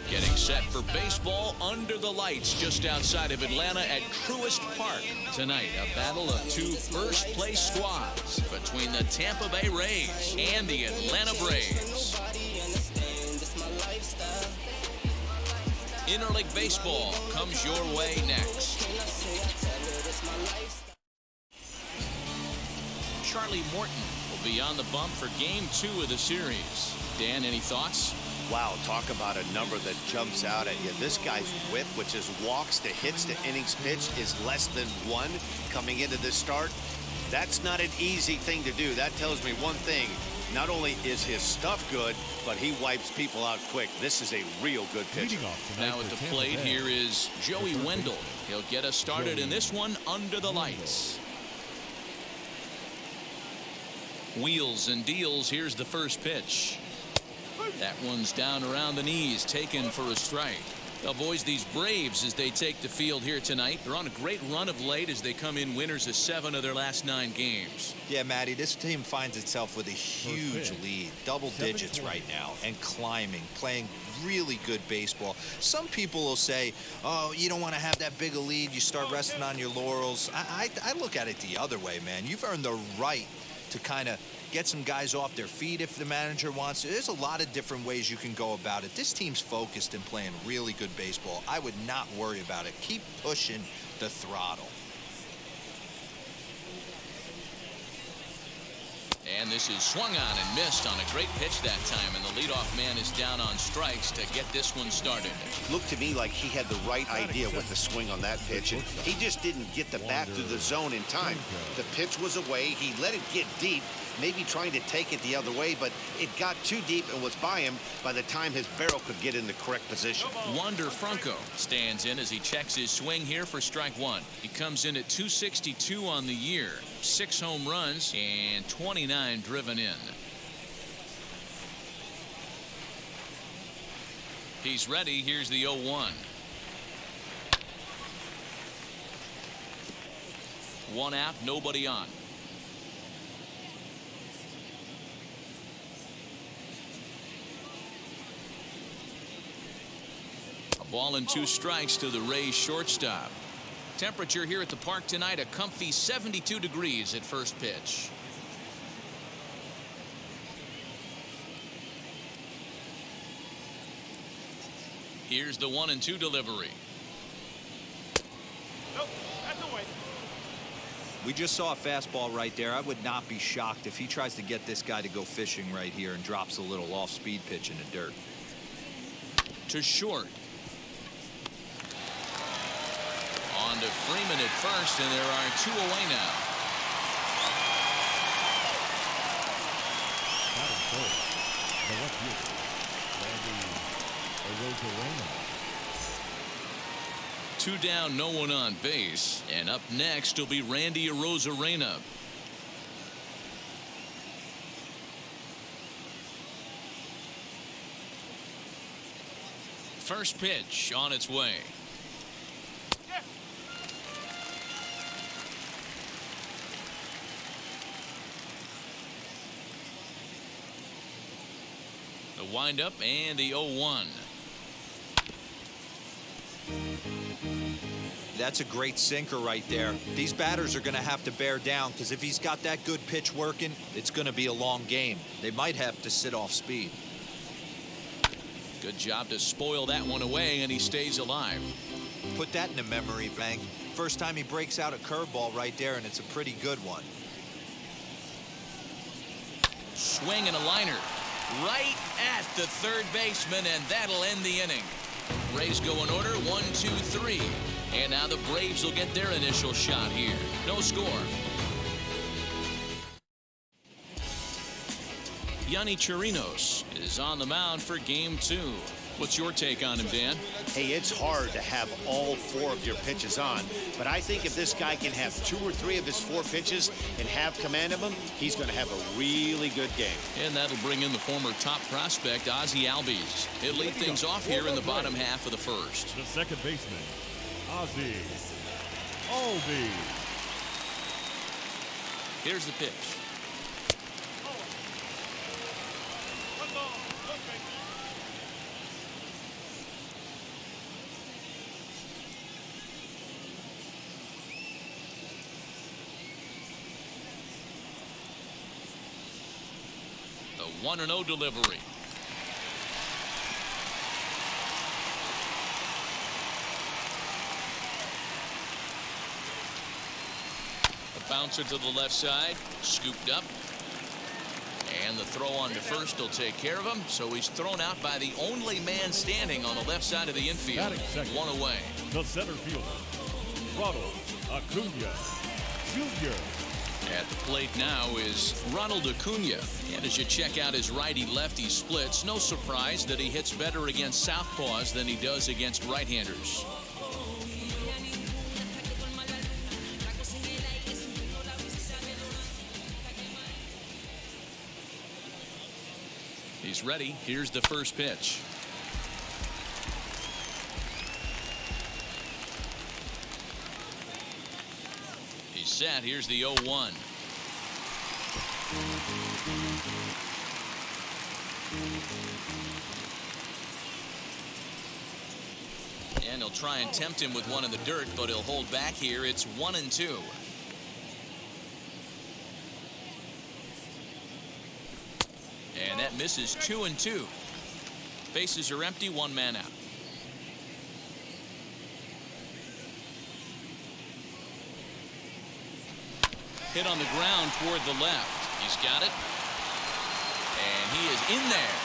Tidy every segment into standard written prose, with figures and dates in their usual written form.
Getting set for baseball under the lights just outside of Atlanta at Truist Park. Tonight, a battle of two first-place squads between the Tampa Bay Rays and the Atlanta Braves. Interleague Baseball comes your way next. Charlie Morton will be on the bump for Game 2 of the series. Dan, any thoughts? Wow, talk about a number that jumps out at you. This guy's whip, which is walks to hits to innings pitched, is less than 1 coming into this start. That's not an easy thing to do. That tells me one thing. Not only is his stuff good, but he wipes people out quick. This is a real good pitcher. Now at the plate here is Joey Wendell. He'll get us started in this one under the lights. Wheels and deals. Here's the first pitch. That one's down around the knees, taken for a strike. Well, boys, these Braves, as they take the field here tonight, they're on a great run of late as they come in winners of 7 of their last 9 games. Yeah, Matty, this team finds itself with a huge lead, double digits right now, and climbing, playing really good baseball. Some people will say, oh, you don't want to have that big a lead, you start resting on your laurels. I look at it the other way, man. You've earned the right to kind of get some guys off their feet if the manager wants to. There's a lot of different ways you can go about it. This team's focused and playing really good baseball. I would not worry about it. Keep pushing the throttle. And this is swung on and missed on a great pitch that time, and the leadoff man is down on strikes to get this one started. Looked to me like he had the right idea with the swing on that pitch, and he just didn't get the bat through the zone in time. The pitch was away. He let it get deep, maybe trying to take it the other way, but it got too deep and was by him by the time his barrel could get in the correct position. Wander Franco stands in as he checks his swing here for strike 1. He comes in at 262 on the year, 6 home runs and 29 driven in. He's ready. Here's the 0-1. 1 out, nobody on. Ball and 2 strikes to the Rays shortstop. Temperature here at the park tonight, a comfy 72 degrees at first pitch. Here's the 1-2 delivery. Nope, that's away. We just saw a fastball right there. I would not be shocked if he tries to get this guy to go fishing right here and drops a little off-speed pitch in the dirt. To short. On to Freeman at first, and there are 2 away now. Rosarina. 2 down, no one on base, and up next will be Randy Rosarina. First pitch on its way. The windup and the 0-1. That's a great sinker right there. These batters are going to have to bear down because if he's got that good pitch working, it's going to be a long game. They might have to sit off speed. Good job to spoil that one away, and he stays alive. Put that in a memory bank. First time he breaks out a curveball right there, and it's a pretty good one. Swing and a liner right at the third baseman, and that'll end the inning. Rays go in order, 1, 2, 3. And now the Braves will get their initial shot here. No score. Yonny Chirinos is on the mound for Game 2. What's your take on him, Dan? Hey, it's hard to have all 4 of your pitches on, but I think if this guy can have 2 or 3 of his 4 pitches and have command of them, he's going to have a really good game. And that'll bring in the former top prospect, Ozzie Albies. He'll lead things off here in the bottom half of the first. The second baseman, Ozzie Albies. Here's the pitch. 1-0 delivery. A bouncer to the left side, scooped up. And the throw on to first will take care of him. So he's thrown out by the only man standing on the left side of the infield. One away. The center fielder, Ronald Acuna Jr. At the plate now is Ronald Acuna. And as you check out his righty-lefty splits, no surprise that he hits better against southpaws than he does against right-handers. He's ready. Here's the first pitch. He's set. Here's the 0-1. And he'll try and tempt him with one in the dirt, but he'll hold back here. It's 1-2. And that misses 2-2. Bases are empty, one man out. Hit on the ground toward the left. He's got it. And he is in there.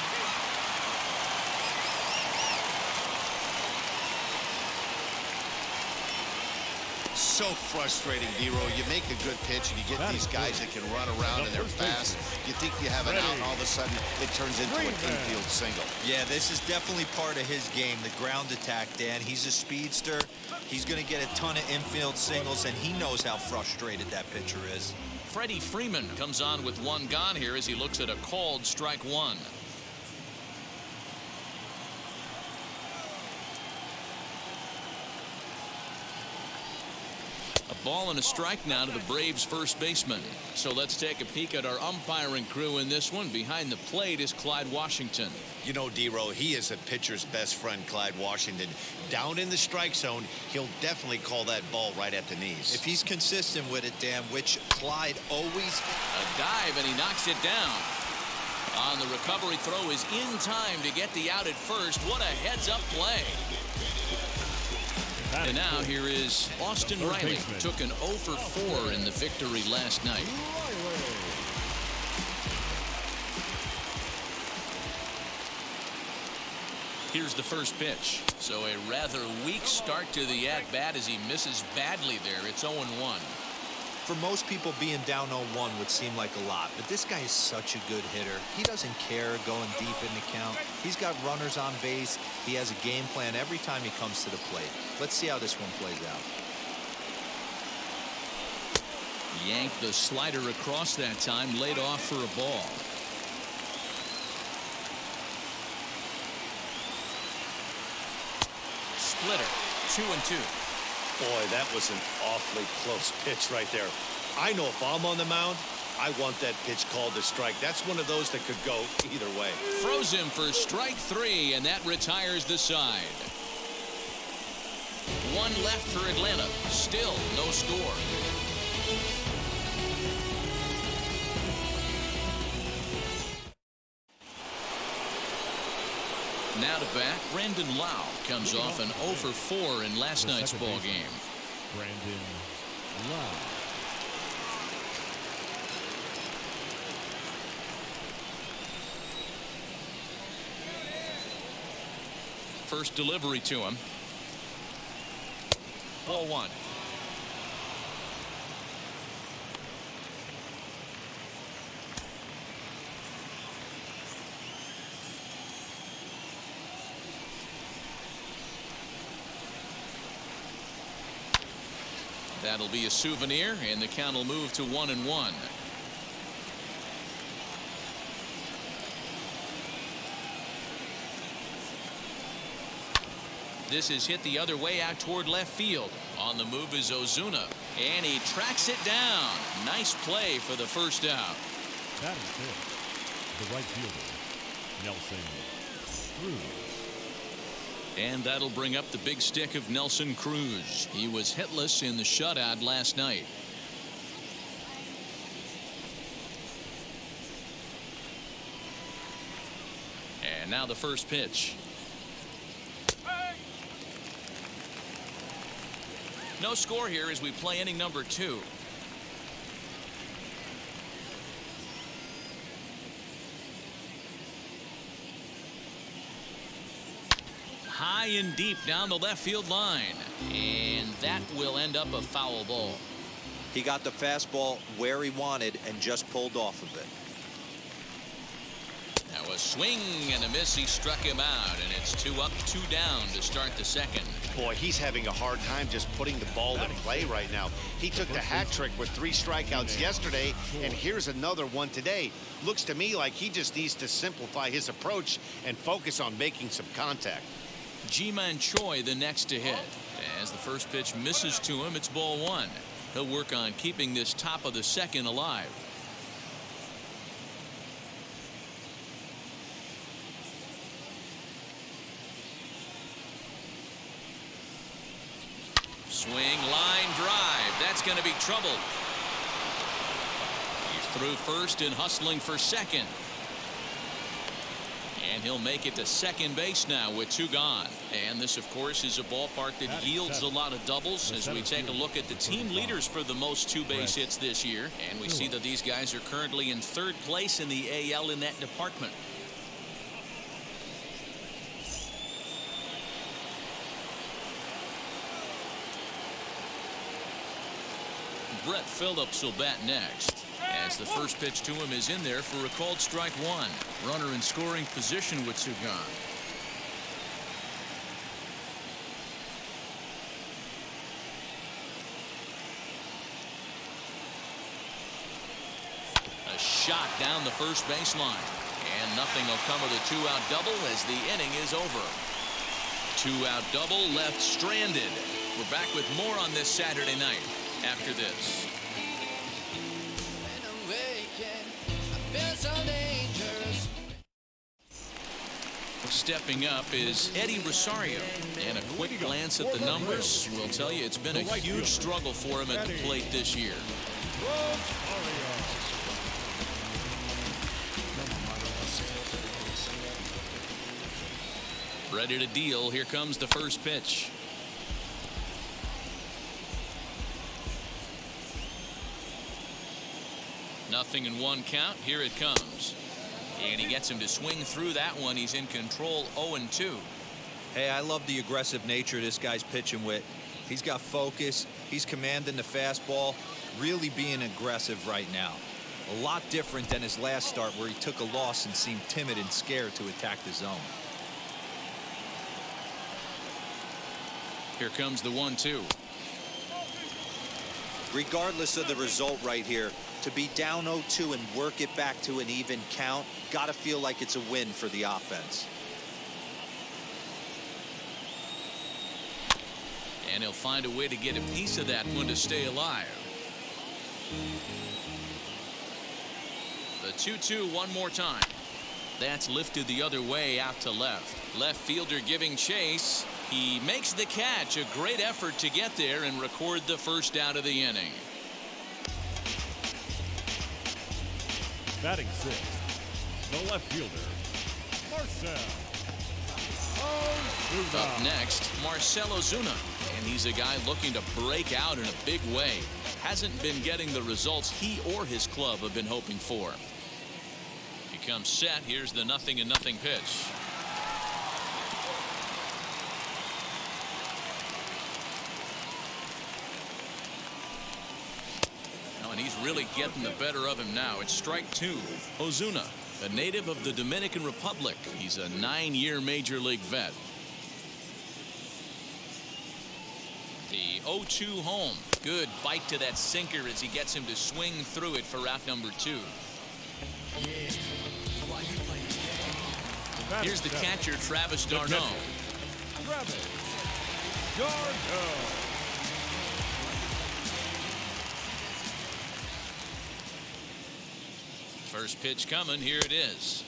So frustrating, D-Row. You make a good pitch and you get these guys that can run around and they're fast. You think you have an out and all of a sudden it turns into an infield single. Yeah, this is definitely part of his game, the ground attack, Dan. He's a speedster. He's going to get a ton of infield singles, and he knows how frustrated that pitcher is. Freddy Freeman comes on with one gone here as he looks at a called strike one. A ball and a strike now to the Braves first baseman. So let's take a peek at our umpiring crew in this one. Behind the plate is Clyde Washington. You know, D-Row, he is a pitcher's best friend, Clyde Washington. Down in the strike zone, he'll definitely call that ball right at the knees. If he's consistent with it, Dan, which Clyde always... A dive, and he knocks it down. On the recovery throw is in time to get the out at first. What a heads-up play. And now here is Austin Reilly. Took an 0 for 4 in the victory last night. Here's the first pitch. So a rather weak start to the at-bat as he misses badly there. It's 0-1. For most people, being down 0-1 would seem like a lot, but this guy is such a good hitter. He doesn't care going deep in the count. He's got runners on base. He has a game plan every time he comes to the plate. Let's see how this one plays out. Yanked the slider across that time, laid off for a ball. Splitter, 2-2. Boy, that was an awfully close pitch right there. I know if I'm on the mound, I want that pitch called a strike. That's one of those that could go either way. Throws him for strike 3, and that retires the side. One left for Atlanta. Still no score. Now to bat, Brandon Lau comes off an 0 for 4 in last night's ball game. Brandon Lau. First delivery to him. Ball 1. That'll be a souvenir, and the count will move to 1-1. This is hit the other way out toward left field. On the move is Ozuna, and he tracks it down. Nice play for the first out. That is it. The right fielder, Nelson Cruz. And that'll bring up the big stick of Nelson Cruz. He was hitless in the shutout last night. And now the first pitch. No score here as we play inning number 2. High and deep down the left field line. And that will end up a foul ball. He got the fastball where he wanted and just pulled off of it. Now a swing and a miss. He struck him out, and it's 2 up, 2 down to start the second. Boy, he's having a hard time just putting the ball in play right now. He took the hat trick with 3 strikeouts yesterday, and here's another one today. Looks to me like he just needs to simplify his approach and focus on making some contact. Ji-Man Choi the next to hit. As the first pitch misses to him, it's ball 1. He'll work on keeping this top of the second alive. Swing, line drive. That's going to be trouble. He's through first and hustling for second. And he'll make it to second base now with 2 gone. And this, of course, is a ballpark that yields a lot of doubles as we take a look at the team leaders for the most 2 base hits this year. And we see that these guys are currently in 3rd place in the AL in that department. Brett Phillips will bat next, as the first pitch to him is in there for a called strike 1. Runner in scoring position with 2 gone. A shot down the first baseline, and nothing will come of the 2-out double as the inning is over. 2-out double left stranded. We're back with more on this Saturday night after this. Stepping up is Eddie Rosario, and a quick glance at the numbers will tell you it's been a huge struggle for him at the plate this year. Ready to deal. Here comes the first pitch. Nothing in 1 count. Here it comes. And he gets him to swing through that one. He's in control, 0-2. Hey, I love the aggressive nature this guy's pitching with. He's got focus. He's commanding the fastball. Really being aggressive right now. A lot different than his last start where he took a loss and seemed timid and scared to attack the zone. Here comes the 1-2. Regardless of the result right here, to be down 0-2 and work it back to an even count, got to feel like it's a win for the offense. And he'll find a way to get a piece of that one to stay alive. The 2-2 one more time. That's lifted the other way out to left. Left fielder giving chase. He makes the catch. A great effort to get there and record the first out of the inning. Batting 6th, the left fielder, Marcell Ozuna. Up next, Marcell Ozuna. And he's a guy looking to break out in a big way. Hasn't been getting the results he or his club have been hoping for. He comes set. Here's the 0-0 pitch. And he's really getting the better of him now. It's strike 2. Ozuna, a native of the Dominican Republic. He's a 9-year major league vet. The 0-2 home. Good bite to that sinker as he gets him to swing through it for out number 2. Here's the catcher, Travis d'Arnaud. Travis d'Arnaud. First pitch coming. Here it is.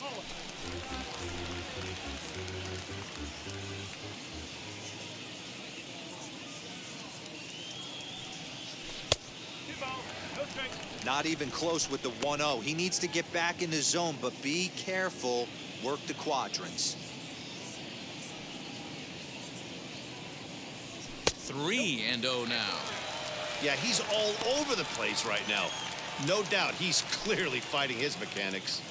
Not even close with the 1-0. He needs to get back in the zone, but be careful work the quadrants. 3-0 now. Yeah, he's all over the place right now. No doubt he's clearly fighting his mechanics.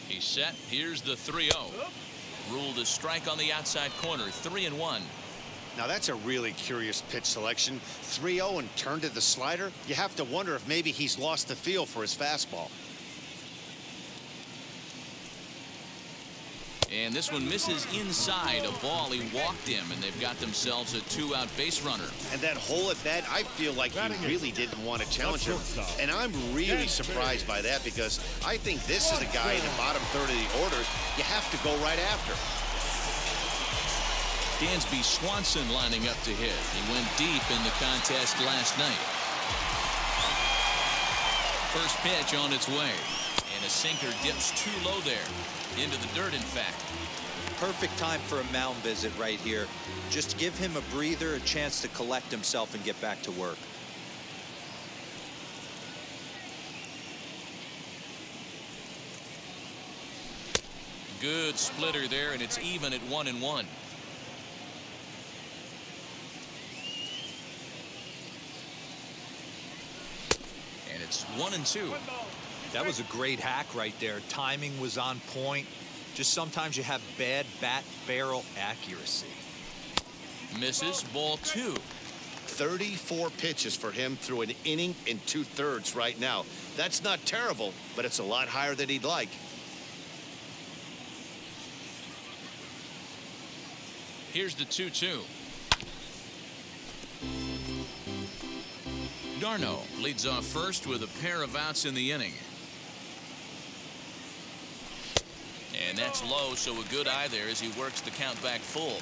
He's set. Here's the 3-0. Ruled a strike on the outside corner. 3-1. Now that's a really curious pitch selection. 3-0 and turned to the slider. You have to wonder if maybe he's lost the feel for his fastball. And this one misses inside. A ball he walked him, and they've got themselves a 2-out base runner. And that hole at bat, I feel like he really didn't want to challenge him. And I'm really surprised by that, because I think this is the guy in the bottom third of the order you have to go right after. Dansby Swanson lining up to hit. He went deep in the contest last night. First pitch on its way. And a sinker dips too low there. Into the dirt, in fact. Perfect time for a mound visit right here. Just give him a breather, a chance to collect himself and get back to work. Good splitter there, and it's even at 1-1. And it's 1-2. That was a great hack right there. Timing was on point. Just sometimes you have bad bat barrel accuracy. Misses. Ball 2. 34 pitches for him through an inning and 2/3 right now. That's not terrible, but it's a lot higher than he'd like. Here's the 2-2. Darno leads off first with a pair of outs in the inning. And that's low, so a good eye there as he works the count back full.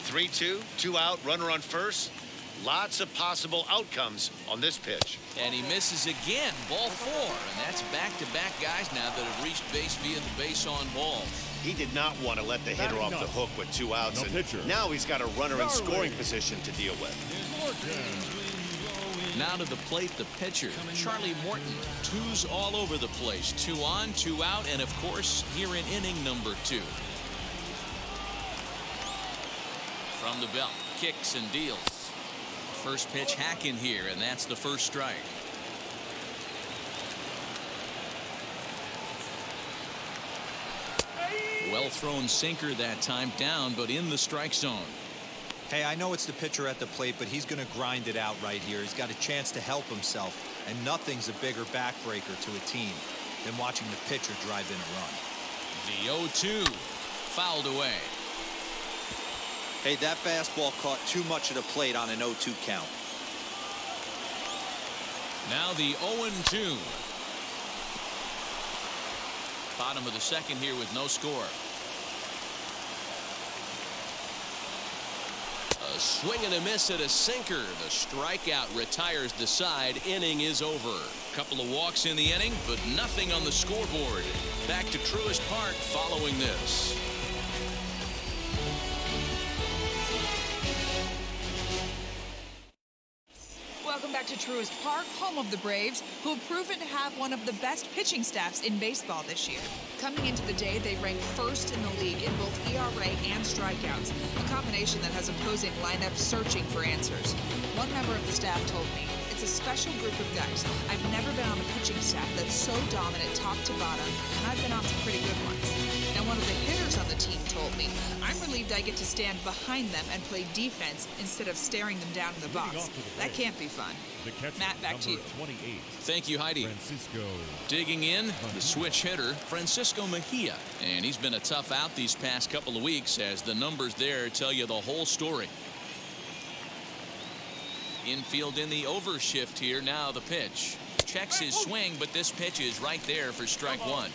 3-2, 2 out, runner on first. Lots of possible outcomes on this pitch. And he misses again. Ball 4. And that's back-to-back guys now that have reached base via the base on ball. He did not want to let the hitter off the hook with 2 outs. And now he's got a runner in scoring position to deal with. Now to the plate, the pitcher, Charlie Morton. 2s all over the place. 2 on, 2 out, and of course, here in inning number 2. From the belt, kicks and deals. First pitch hack in here, and that's the first strike. Well thrown sinker that time, down, but in the strike zone. Hey, I know it's the pitcher at the plate, but he's going to grind it out right here. He's got a chance to help himself, and nothing's a bigger backbreaker to a team than watching the pitcher drive in a run. The 0-2 fouled away. Hey, that fastball caught too much of the plate on an 0-2 count. Now the 0-2. Bottom of the second here with no score. A swing and a miss at a sinker. The strikeout retires the side. Inning is over. Couple of walks in the inning, but nothing on the scoreboard. Back to Truist Park following this. Welcome back to Truist Park, home of the Braves, who have proven to have one of the best pitching staffs in baseball this year. Coming into the day, they rank first in the league in both ERA and strikeouts, a combination that has opposing lineups searching for answers. One member of the staff told me, it's a special group of guys. I've never been on a pitching staff that's so dominant top to bottom, and I've been on some pretty good ones. Now, one of the hitters on the team told me, I'm relieved I get to stand behind them and play defense instead of staring them down in the box. That can't be fun. Matt, back to you. 28, Thank you, Heidi. Francisco. Digging in, the switch hitter, Francisco Mejia. And he's been a tough out these past couple of weeks, as the numbers there tell you the whole story. Infield in the overshift here. Now the pitch. Checks his swing, but this pitch is right there for strike 1.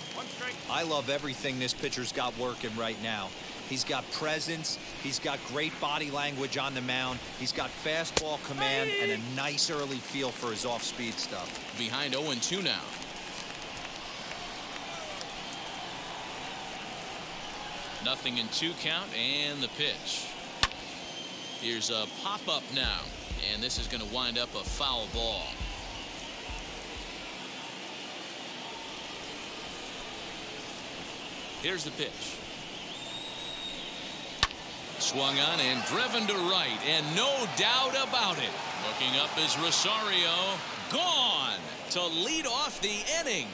I love everything this pitcher's got working right now. He's got presence. He's got great body language on the mound. He's got fastball command and a nice early feel for his off-speed stuff. Behind 0-2 now. Nothing in 2 count, and the pitch. Here's a pop-up now, and this is going to wind up a foul ball. Here's the pitch. Swung on and driven to right, and no doubt about it. Looking up is Rosario. Gone to lead off the inning.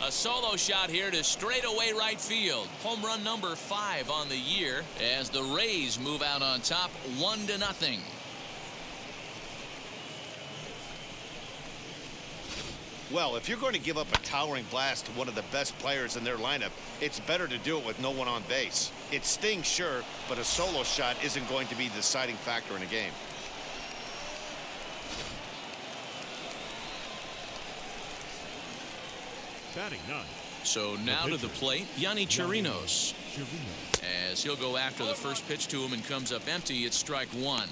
A solo shot here to straightaway right field. Home run number 5 on the year as the Rays move out on top 1-0. Well, if you're going to give up a towering blast to one of the best players in their lineup, it's better to do it with no one on base. It stings, sure, but a solo shot isn't going to be the deciding factor in a game. Batting 9. So now to the plate, Yanni Chirinos. As he'll go after the first pitch to him and comes up empty, it's strike 1.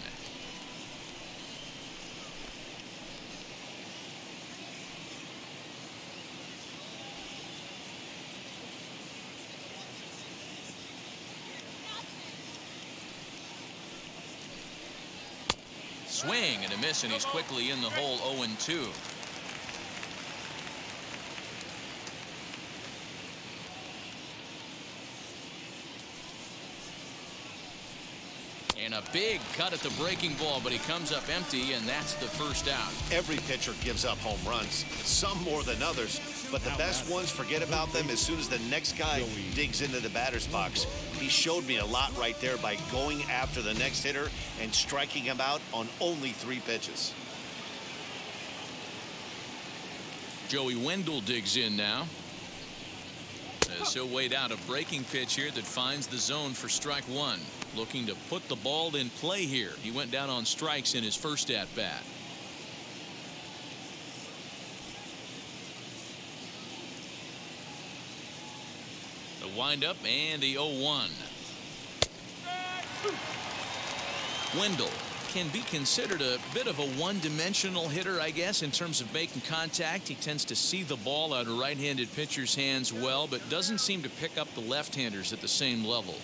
Swing and a miss, and he's quickly in the hole. 0-2. And a big cut at the breaking ball, but he comes up empty, and that's the first out. Every pitcher gives up home runs, some more than others, but the best ones forget about them as soon as the next guy digs into the batter's box. He showed me a lot right there by going after the next hitter and striking him out on only 3 pitches. Joey Wendell digs in now. As he'll wait out a breaking pitch here that finds the zone for strike 1. Looking to put the ball in play here. He went down on strikes in his first at bat. The windup and the 0-1. Wendell can be considered a bit of a one-dimensional hitter, I guess, in terms of making contact. He tends to see the ball out of right-handed pitchers' hands well, but doesn't seem to pick up the left-handers at the same level.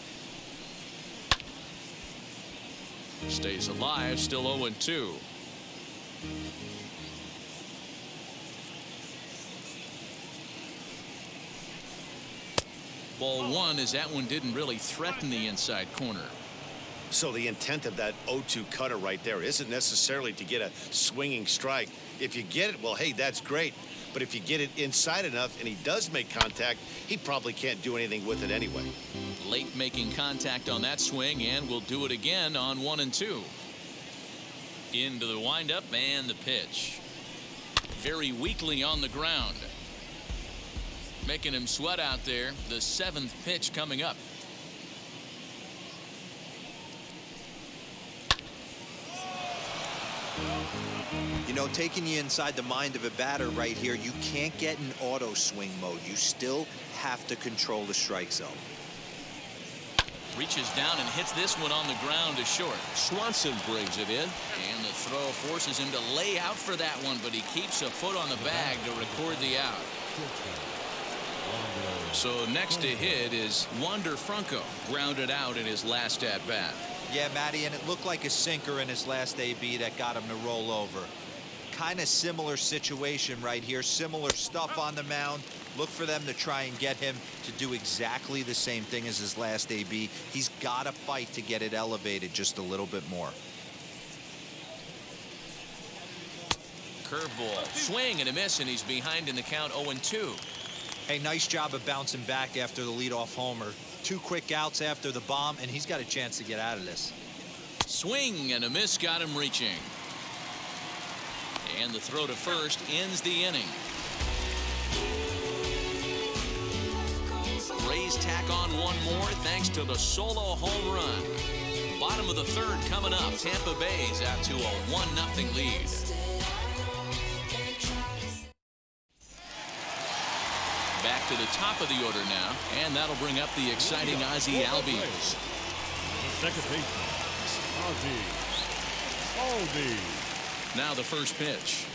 Stays alive, still 0-2. Ball 1 as that one didn't really threaten the inside corner. So the intent of that 0-2 cutter right there isn't necessarily to get a swinging strike. If you get it, well, hey, that's great. But if you get it inside enough and he does make contact, he probably can't do anything with it anyway. Late making contact on that swing, and will do it again on 1-2. Into the windup and the pitch. Very weakly on the ground. Making him sweat out there. The 7th pitch coming up. You know, taking you inside the mind of a batter right here, you can't get in auto swing mode. You still have to control the strike zone. Reaches down and hits this one on the ground to short. Swanson brings it in, and the throw forces him to lay out for that one, but he keeps a foot on the bag to record the out. So next to hit is Wander Franco, grounded out in his last at bat. Yeah, Matty, and it looked like a sinker in his last AB that got him to roll over. Kind of similar situation right here, similar stuff on the mound. Look for them to try and get him to do exactly the same thing as his last AB. He's got to fight to get it elevated just a little bit more. Curveball, swing and a miss, and he's behind in the count. 0-2. Hey, nice job of bouncing back after the leadoff homer. 2 quick outs after the bomb, and he's got a chance to get out of this. Swing and a miss, got him reaching. And the throw to first ends the inning. Rays tack on one more thanks to the solo home run. Bottom of the 3rd coming up. Tampa Bay's out to a 1-0 lead. Back to the top of the order now, and that'll bring up the exciting Ozzie Albies. Second baseman, Ozzie Albies. Now the first pitch.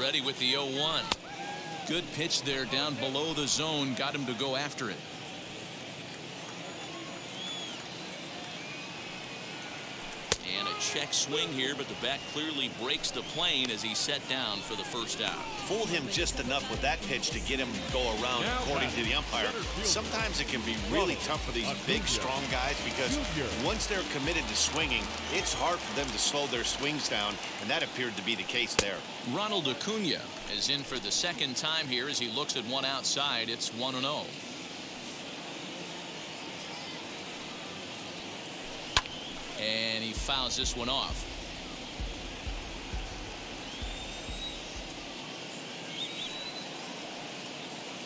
Ready with the 0-1. Good pitch there down below the zone. Got him to go after it. check swing here, but the bat clearly breaks the plane as he's set down for the first out. Fooled him just enough with that pitch to get him to go around, according to the umpire. Sometimes it can be really tough for these big, strong guys because once they're committed to swinging, it's hard for them to slow their swings down, and that appeared to be the case there. Ronald Acuna is in for the second time here as he looks at one outside. It's 1-0. And he fouls this one off.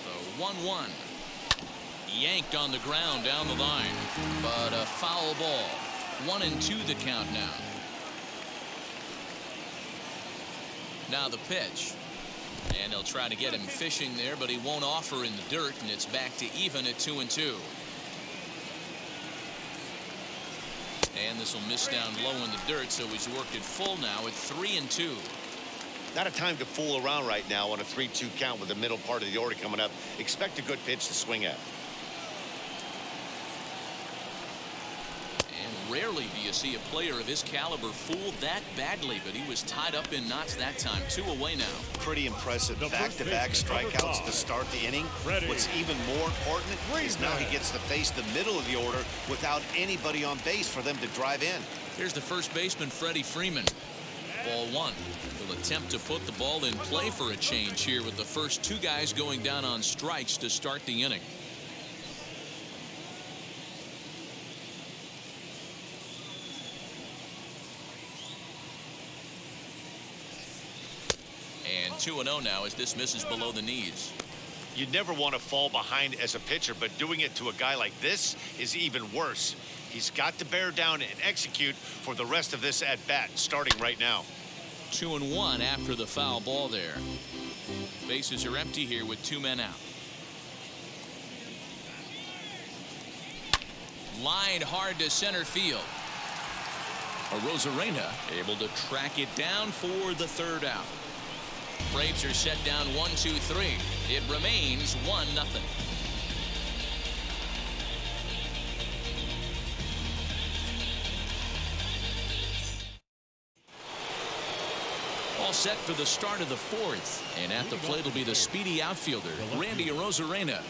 The 1-1. Yanked on the ground down the line. But a foul ball. 1-2 the count now. Now the pitch. And they'll try to get him fishing there, but he won't offer in the dirt, and it's back to even at 2-2. And this will miss down low in the dirt, so he's worked it full now at 3-2. Not a time to fool around right now on a 3-2 count with the middle part of the order coming up. Expect a good pitch to swing at. And rarely do you see a player of his caliber fooled that badly, but he was tied up in knots that time. 2 away now. Pretty impressive back-to-back strikeouts to start the inning. What's even more important is now he gets to face the middle of the order without anybody on base for them to drive in. Here's the first baseman, Freddy Freeman. Ball 1. He'll attempt to put the ball in play for a change here with the first 2 guys going down on strikes to start the inning. And 2-0 now as this misses below the knees. You'd never want to fall behind as a pitcher, but doing it to a guy like this is even worse. He's got to bear down and execute for the rest of this at-bat, starting right now. 2-1 after the foul ball there. Bases are empty here with 2 men out. Lined hard to center field. Rosarina able to track it down for the third out. Braves are set down 1-2-3. It remains 1-0. All set for the start of the 4th, and at the plate will be the speedy outfielder Randy Rosarina.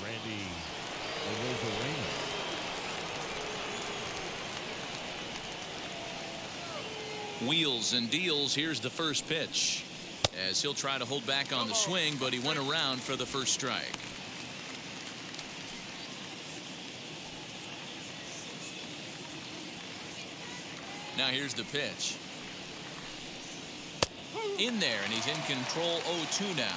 Wheels and deals. Here's the first pitch, as he'll try to hold back on the swing, but he went around for the first strike. Now here's the pitch. In there, and he's in control. 0-2 now.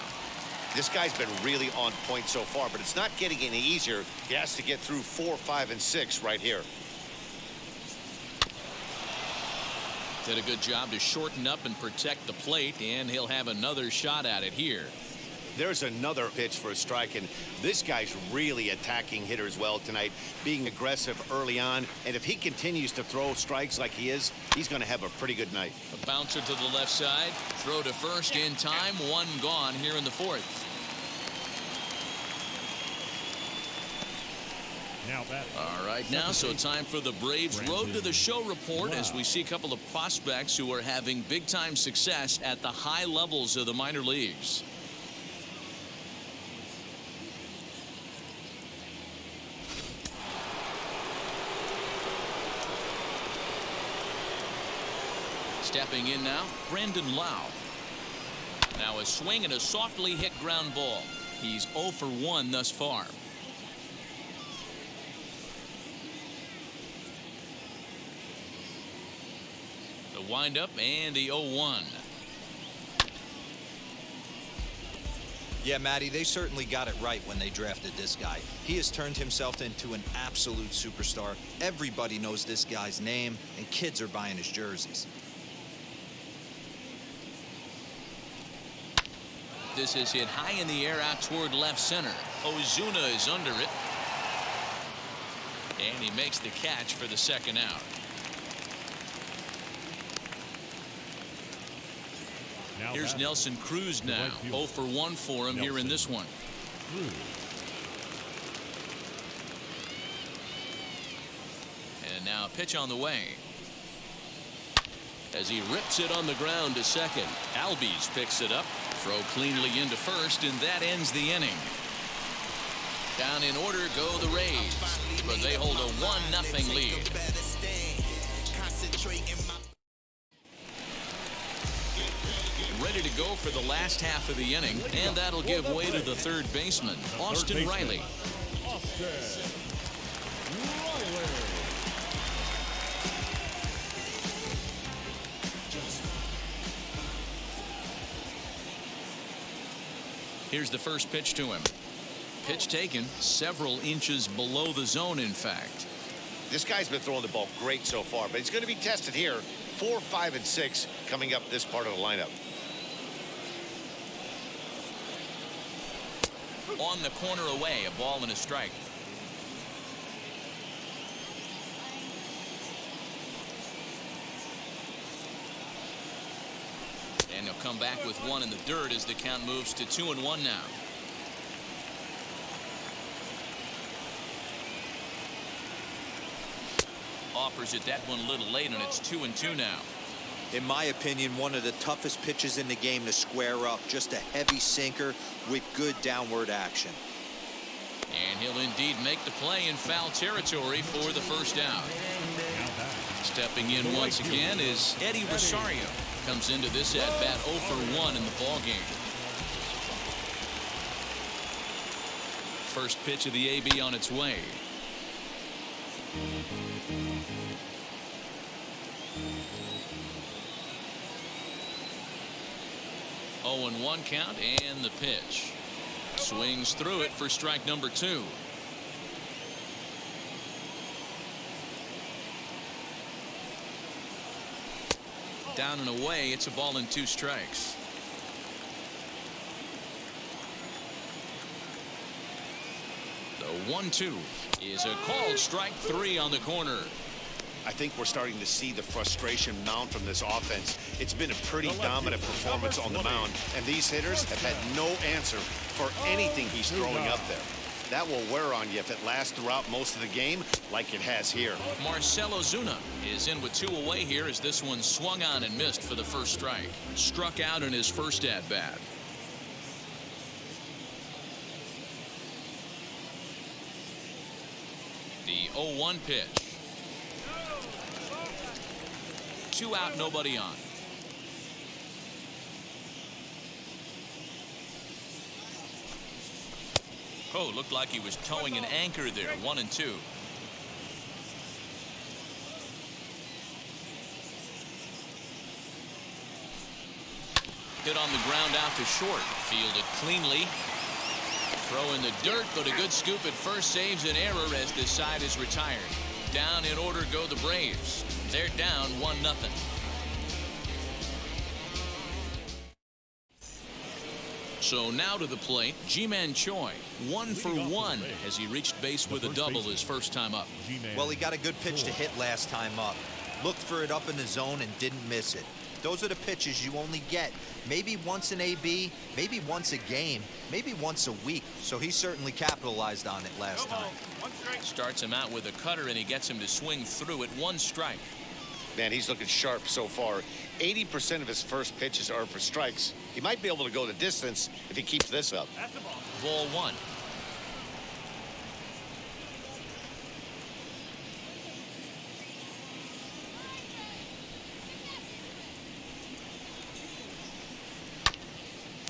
This guy's been really on point so far, but it's not getting any easier. He has to get through 4, 5, and 6 right here. Did a good job to shorten up and protect the plate, and he'll have another shot at it here. There's another pitch for a strike, and this guy's really attacking hitters well tonight, being aggressive early on, and if he continues to throw strikes like he is, he's going to have a pretty good night. A bouncer to the left side, throw to first in time, 1 gone here in the 4th. All right, now so time for the Braves Road to the Show report as we see a couple of prospects who are having big-time success at the high levels of the minor leagues. Stepping in now, Brandon Lau. Now a swing and a softly hit ground ball. He's 0 for 1 thus far. The windup and the 0-1. Yeah, Matty, they certainly got it right when they drafted this guy. He has turned himself into an absolute superstar. Everybody knows this guy's name, and kids are buying his jerseys. This is hit high in the air out toward left center. Ozuna is under it. And he makes the catch for the second out. Here's Nelson Cruz now. 0 for 1 for him here in this one. And now a pitch on the way. as he rips it on the ground to second. Albies picks it up, throw cleanly into first, and that ends the inning. Down in order go the Rays, but they hold a 1-0 lead. Ready to go for the last half of the inning, and that'll give way to the third baseman, Austin Reilly. Here's the first pitch to him. Pitch taken several inches below the zone, in fact. This guy's been throwing the ball great so far, but he's going to be tested here. 4, 5, and 6 coming up this part of the lineup. On the corner away, a ball and a strike. And he'll come back with one in the dirt as the count moves to 2-1 now. Offers it that one a little late, and it's 2-2 now. In my opinion, one of the toughest pitches in the game to square up. Just a heavy sinker with good downward action. And he'll indeed make the play in foul territory for the first out. Stepping in once again is Eddie Rosario. Comes into this at-bat 0 for 1 in the ballgame. First pitch of the AB on its way. Oh, and 1 count, and the pitch. Swings through it for strike number 2. Down and away, it's a ball and 2 strikes. The 1-2 is a called strike 3 on the corner. I think we're starting to see the frustration mount from this offense. It's been a pretty dominant performance on the mound, and these hitters have had no answer for anything he's throwing up there. That will wear on you if it lasts throughout most of the game like it has here. Marcell Ozuna is in with 2 away here as this one swung on and missed for the first strike. Struck out in his first at-bat. The 0-1 pitch. 2 out, nobody on. Oh, looked like he was towing an anchor there. 1-2. Hit on the ground out to short. Fielded cleanly. Throw in the dirt, but a good scoop at first saves an error as this side is retired. Down in order go the Braves. They're down 1-0. So now to the plate, Ji-Man Choi, 1 for 1 as he reached base with a double his first time up. Well, he got a good pitch to hit last time up. Looked for it up in the zone and didn't miss it. Those are the pitches you only get maybe once an AB, maybe once a game, maybe once a week. So he certainly capitalized on it last time. Starts him out with a cutter, and he gets him to swing through it. 1 strike. Man, he's looking sharp so far. 80% of his first pitches are for strikes. He might be able to go the distance if he keeps this up. Ball 1.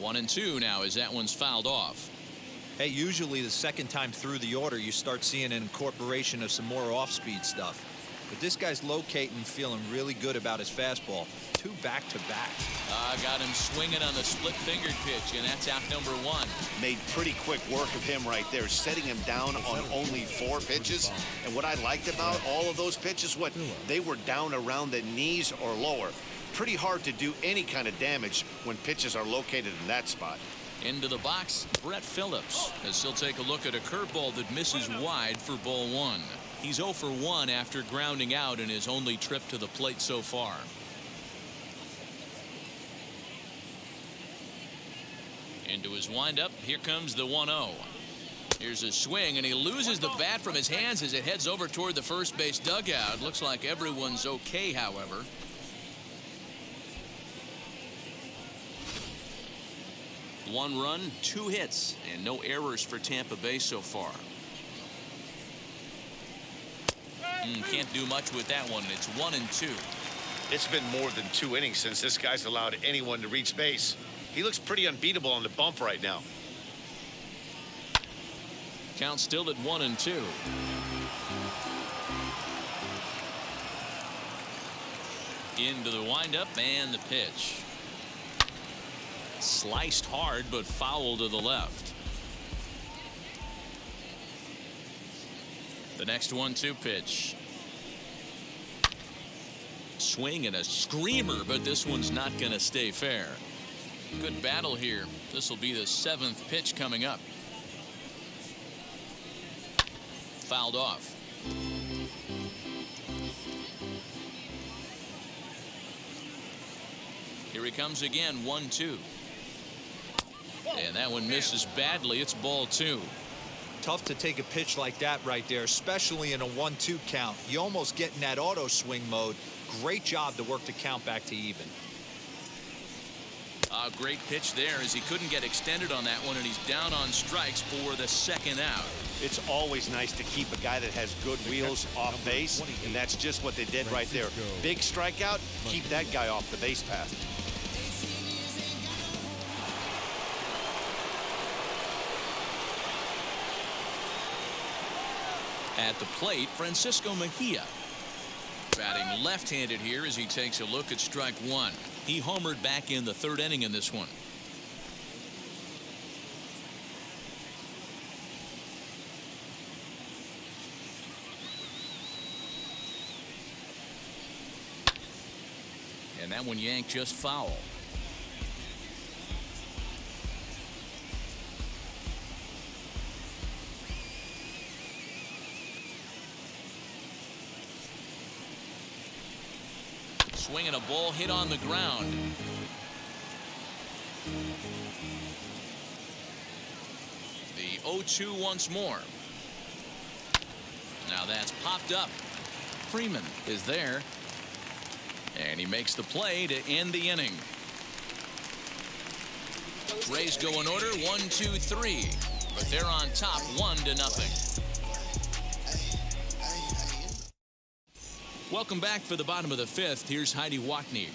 One and 2 now as that one's fouled off. Hey, usually the second time through the order, you start seeing an incorporation of some more off-speed stuff. But this guy's locating, feeling really good about his fastball. 2 back-to-back. Got him swinging on the split-fingered pitch, and that's out number 1. Made pretty quick work of him right there, setting him down on only 4 pitches. And what I liked about all of those pitches, they were down around the knees or lower. Pretty hard to do any kind of damage when pitches are located in that spot. Into the box, Brett Phillips, as he'll take a look at a curveball that misses wide for ball 1. He's 0 for 1 after grounding out in his only trip to the plate so far. Into his windup, here comes the 1-0. Here's a swing, and he loses the bat from his hands as it heads over toward the first base dugout. Looks like everyone's okay, however. 1 run, 2 hits, and no errors for Tampa Bay so far. Can't do much with that one. It's 1-2. It's been more than 2 innings since this guy's allowed anyone to reach base. He looks pretty unbeatable on the bump right now. Count still at 1-2. Into the windup and the pitch. Sliced hard, but foul to the left. The next 1-2 pitch. Swing and a screamer, but this one's not going to stay fair. Good battle here. This will be the 7th pitch coming up. Fouled off. Here he comes again, 1-2. And that one misses badly. It's ball 2. Tough to take a pitch like that right there, especially in a 1-2 count. You almost get in that auto swing mode. Great job to work the count back to even. A great pitch there as he couldn't get extended on that one, and he's down on strikes for the 2nd out. It's always nice to keep a guy that has good wheels off base, and that's just what they did right there. Big strikeout, keep that guy off the base path. At the plate, Francisco Mejia. Batting left-handed here as he takes a look at strike 1. He homered back in the 3rd inning in this one. And that one yanked just foul. Swinging a ball hit on the ground. The 0-2 once more. Now that's popped up. Freeman is there. And he makes the play to end the inning. Rays go in order 1-2-3. But they're on top 1-0. Welcome back for the bottom of the 5th. Here's Heidi Wackney.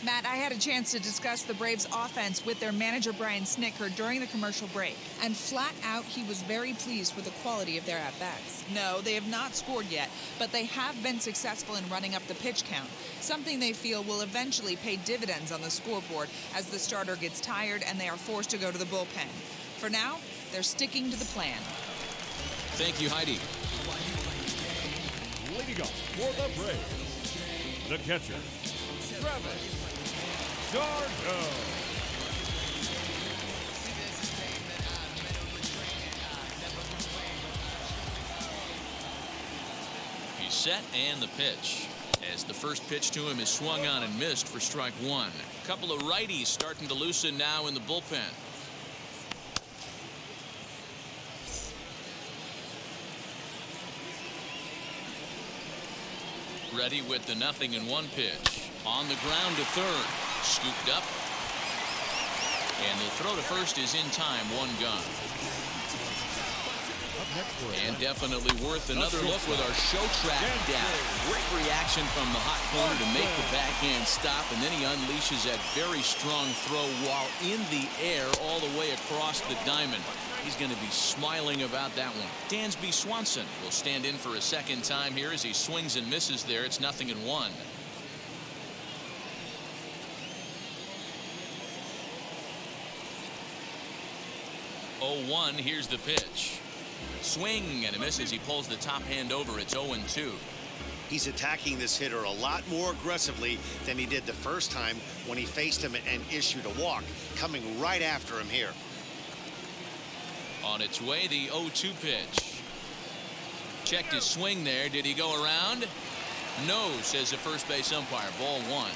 Matt, I had a chance to discuss the Braves offense with their manager Brian Snitker during the commercial break. And flat out, he was very pleased with the quality of their at-bats. No, they have not scored yet, but they have been successful in running up the pitch count, something they feel will eventually pay dividends on the scoreboard as the starter gets tired and they are forced to go to the bullpen. For now, they're sticking to the plan. Thank you, Heidi. Leading up for the Braves, the catcher, Travis d'Arnaud. He's set and the pitch. As the first pitch to him is swung on and missed for strike 1. A couple of righties starting to loosen now in the bullpen. Ready with the 0-1 pitch. On the ground to 3rd. Scooped up. And the throw to first is in time. 1 gone. And definitely worth another look with our show track data. Great reaction from the hot corner to make the backhand stop. And then he unleashes that very strong throw while in the air all the way across the diamond. He's going to be smiling about that one. Dansby Swanson will stand in for a 2nd time here as he swings and misses there. It's 0-1. 0-1. Here's the pitch. Swing and a miss as he pulls the top hand over. It's 0-2. He's attacking this hitter a lot more aggressively than he did the first time when he faced him and issued a walk. Coming right after him here. On its way, the 0-2 pitch. Checked his swing there. Did he go around? No, says the first base umpire. Ball 1.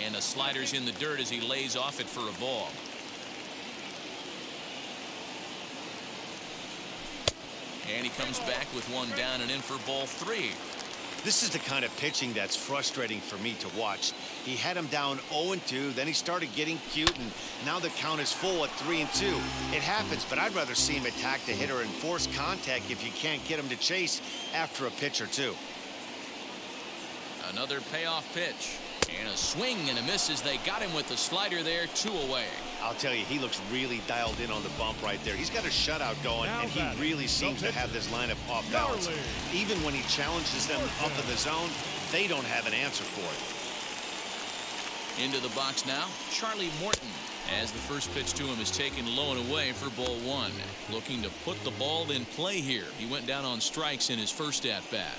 And the slider's in the dirt as he lays off it for a ball. And he comes back with 1 down and in for ball 3. This is the kind of pitching that's frustrating for me to watch. He had him down 0-2, then he started getting cute, and now the count is full at 3-2. It happens, but I'd rather see him attack the hitter and force contact if you can't get him to chase after a pitch or two. Another payoff pitch. And a swing and a miss as they got him with the slider there, 2 away. I'll tell you, he looks really dialed in on the bump right there. He's got a shutout going, and he really seems to have this lineup off balance. Even when he challenges them up in the zone, they don't have an answer for it. Into the box now, Charlie Morton, as the first pitch to him is taken low and away for ball 1. Looking to put the ball in play here. He went down on strikes in his first at-bat.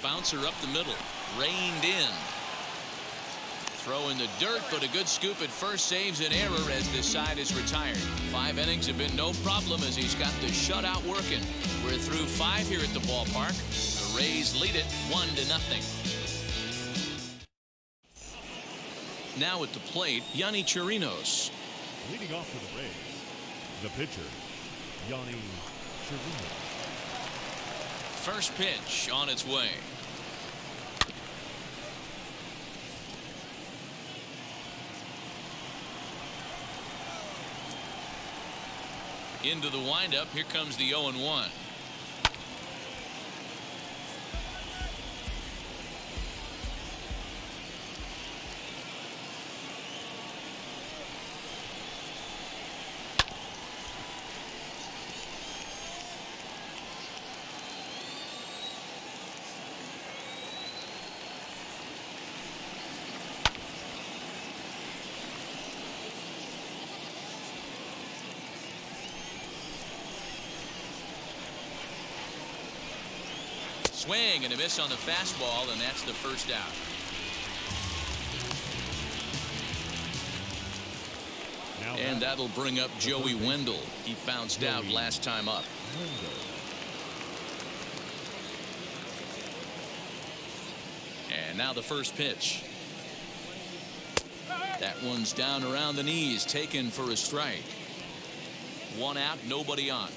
Bouncer up the middle, reined in. Throw in the dirt, but a good scoop at first saves an error as this side is retired. 5 innings have been no problem as he's got the shutout working. We're through 5 here at the ballpark. The Rays lead it 1-0. Now at the plate, Yonny Chirinos. Leading off for the Rays, the pitcher, Yonny Chirinos. First pitch on its way. Into the windup. Here comes the 0-1. Swing and a miss on the fastball, and that's the first out. And that'll bring up Joey Wendell. He bounced out last time up. And now the first pitch. That one's down around the knees, taken for a strike. 1 out, nobody on.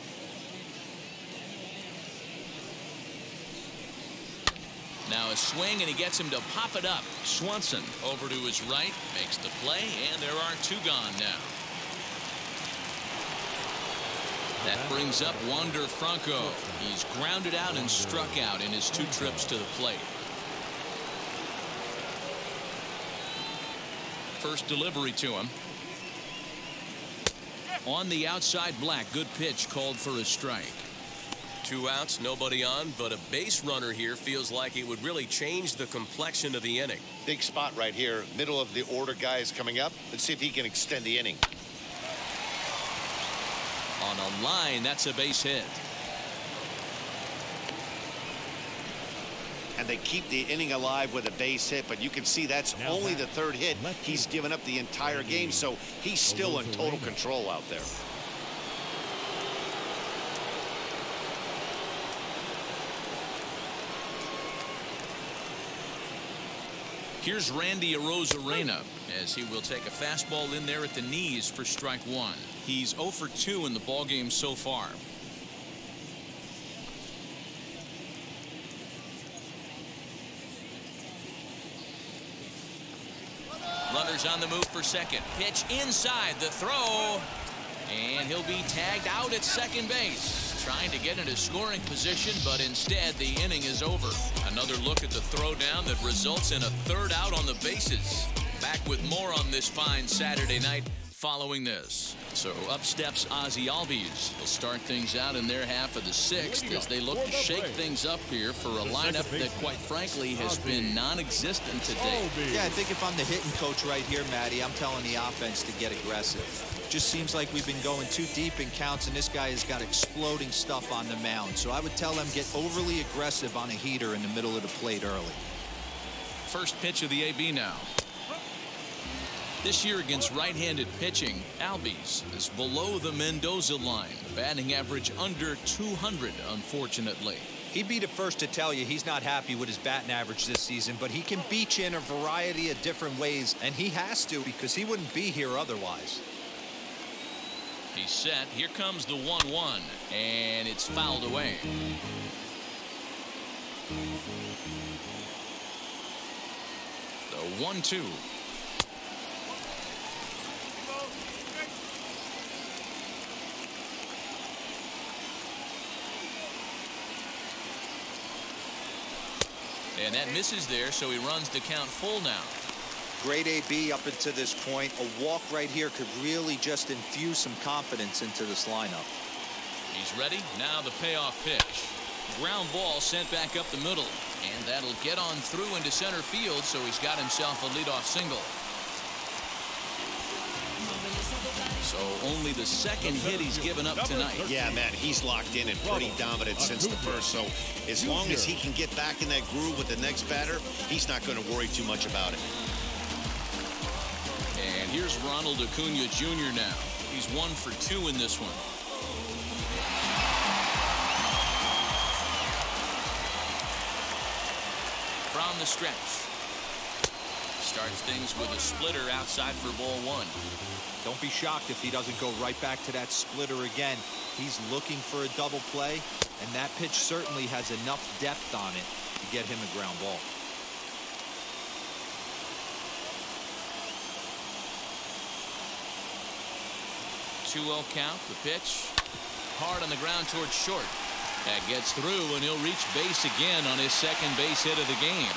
Now a swing, and he gets him to pop it up. Swanson over to his right, makes the play, and there are 2 gone now. That brings up Wander Franco. He's grounded out and struck out in his 2 trips to the plate. First delivery to him. On the outside, Black. Good pitch, called for a strike. 2 outs, nobody on, but a base runner here feels like it would really change the complexion of the inning. Big spot right here. Middle of the order guy is coming up. Let's see if he can extend the inning. On a line, that's a base hit. And they keep the inning alive with a base hit, but you can see that's only the 3rd hit. He's given up the entire game, so he's still in total control out there. Here's Randy Rosarina as he will take a fastball in there at the knees for strike 1. He's 0 for 2 in the ballgame so far. Runners on the move for second. Pitch inside the throw. And he'll be tagged out at second base. Trying to get into scoring position, but instead the inning is over. Another look at the throwdown that results in a 3rd out on the bases. Back with more on this fine Saturday night following this. So up steps Ozzie Albies. They'll start things out in their half of the 6th as they look to shake things up here for a lineup that, quite frankly, has been non-existent today. Yeah, I think if I'm the hitting coach right here, Matty, I'm telling the offense to get aggressive. Just seems like we've been going too deep in counts, and this guy has got exploding stuff on the mound. So I would tell them get overly aggressive on a heater in the middle of the plate early. First pitch of the AB now. This year against right-handed pitching, Albies is below the Mendoza line. Batting average under 200, unfortunately. He'd be the first to tell you he's not happy with his batting average this season, but he can beat you in a variety of different ways, and he has to because he wouldn't be here otherwise. He's set. Here comes the 1-1, and it's fouled away. The 1-2. And that misses there, so he runs the count full now. Great AB up until this point. A walk right here could really just infuse some confidence into this lineup. He's ready. Now the payoff pitch. Ground ball sent back up the middle. And that'll get on through into center field, so he's got himself a leadoff single. So only the second hit he's given up tonight. Yeah, man, he's locked in and pretty dominant since the first. So as long as he can get back in that groove with the next batter, he's not going to worry too much about it. And here's Ronald Acuna Jr. now. He's 1 for 2 in this one. From the stretch. Starts things with a splitter outside for ball 1. Don't be shocked if he doesn't go right back to that splitter again. He's looking for a double play, and that pitch certainly has enough depth on it to get him a ground ball. Two-0 count. The pitch. Hard on the ground towards short. That gets through, and he'll reach base again on his second base hit of the game.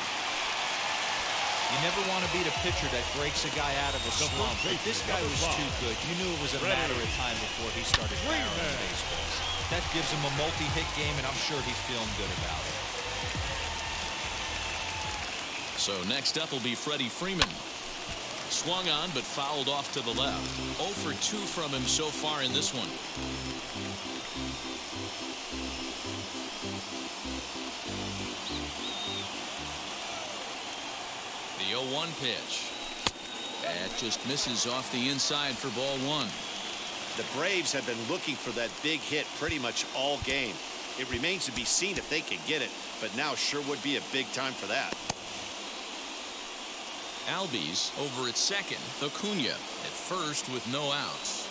You never want to beat a pitcher that breaks a guy out of a slump, but this guy was too good. You knew it was a matter of time before he started barreling baseballs. That gives him a multi-hit game, and I'm sure he's feeling good about it. So next up will be Freddy Freeman. Swung on, but fouled off to the left. 0 for 2 from him so far in this one. The 0-1 pitch. That just misses off the inside for ball 1. The Braves have been looking for that big hit pretty much all game. It remains to be seen if they can get it, but now sure would be a big time for that. Albies over at second. Acuna at first with no outs.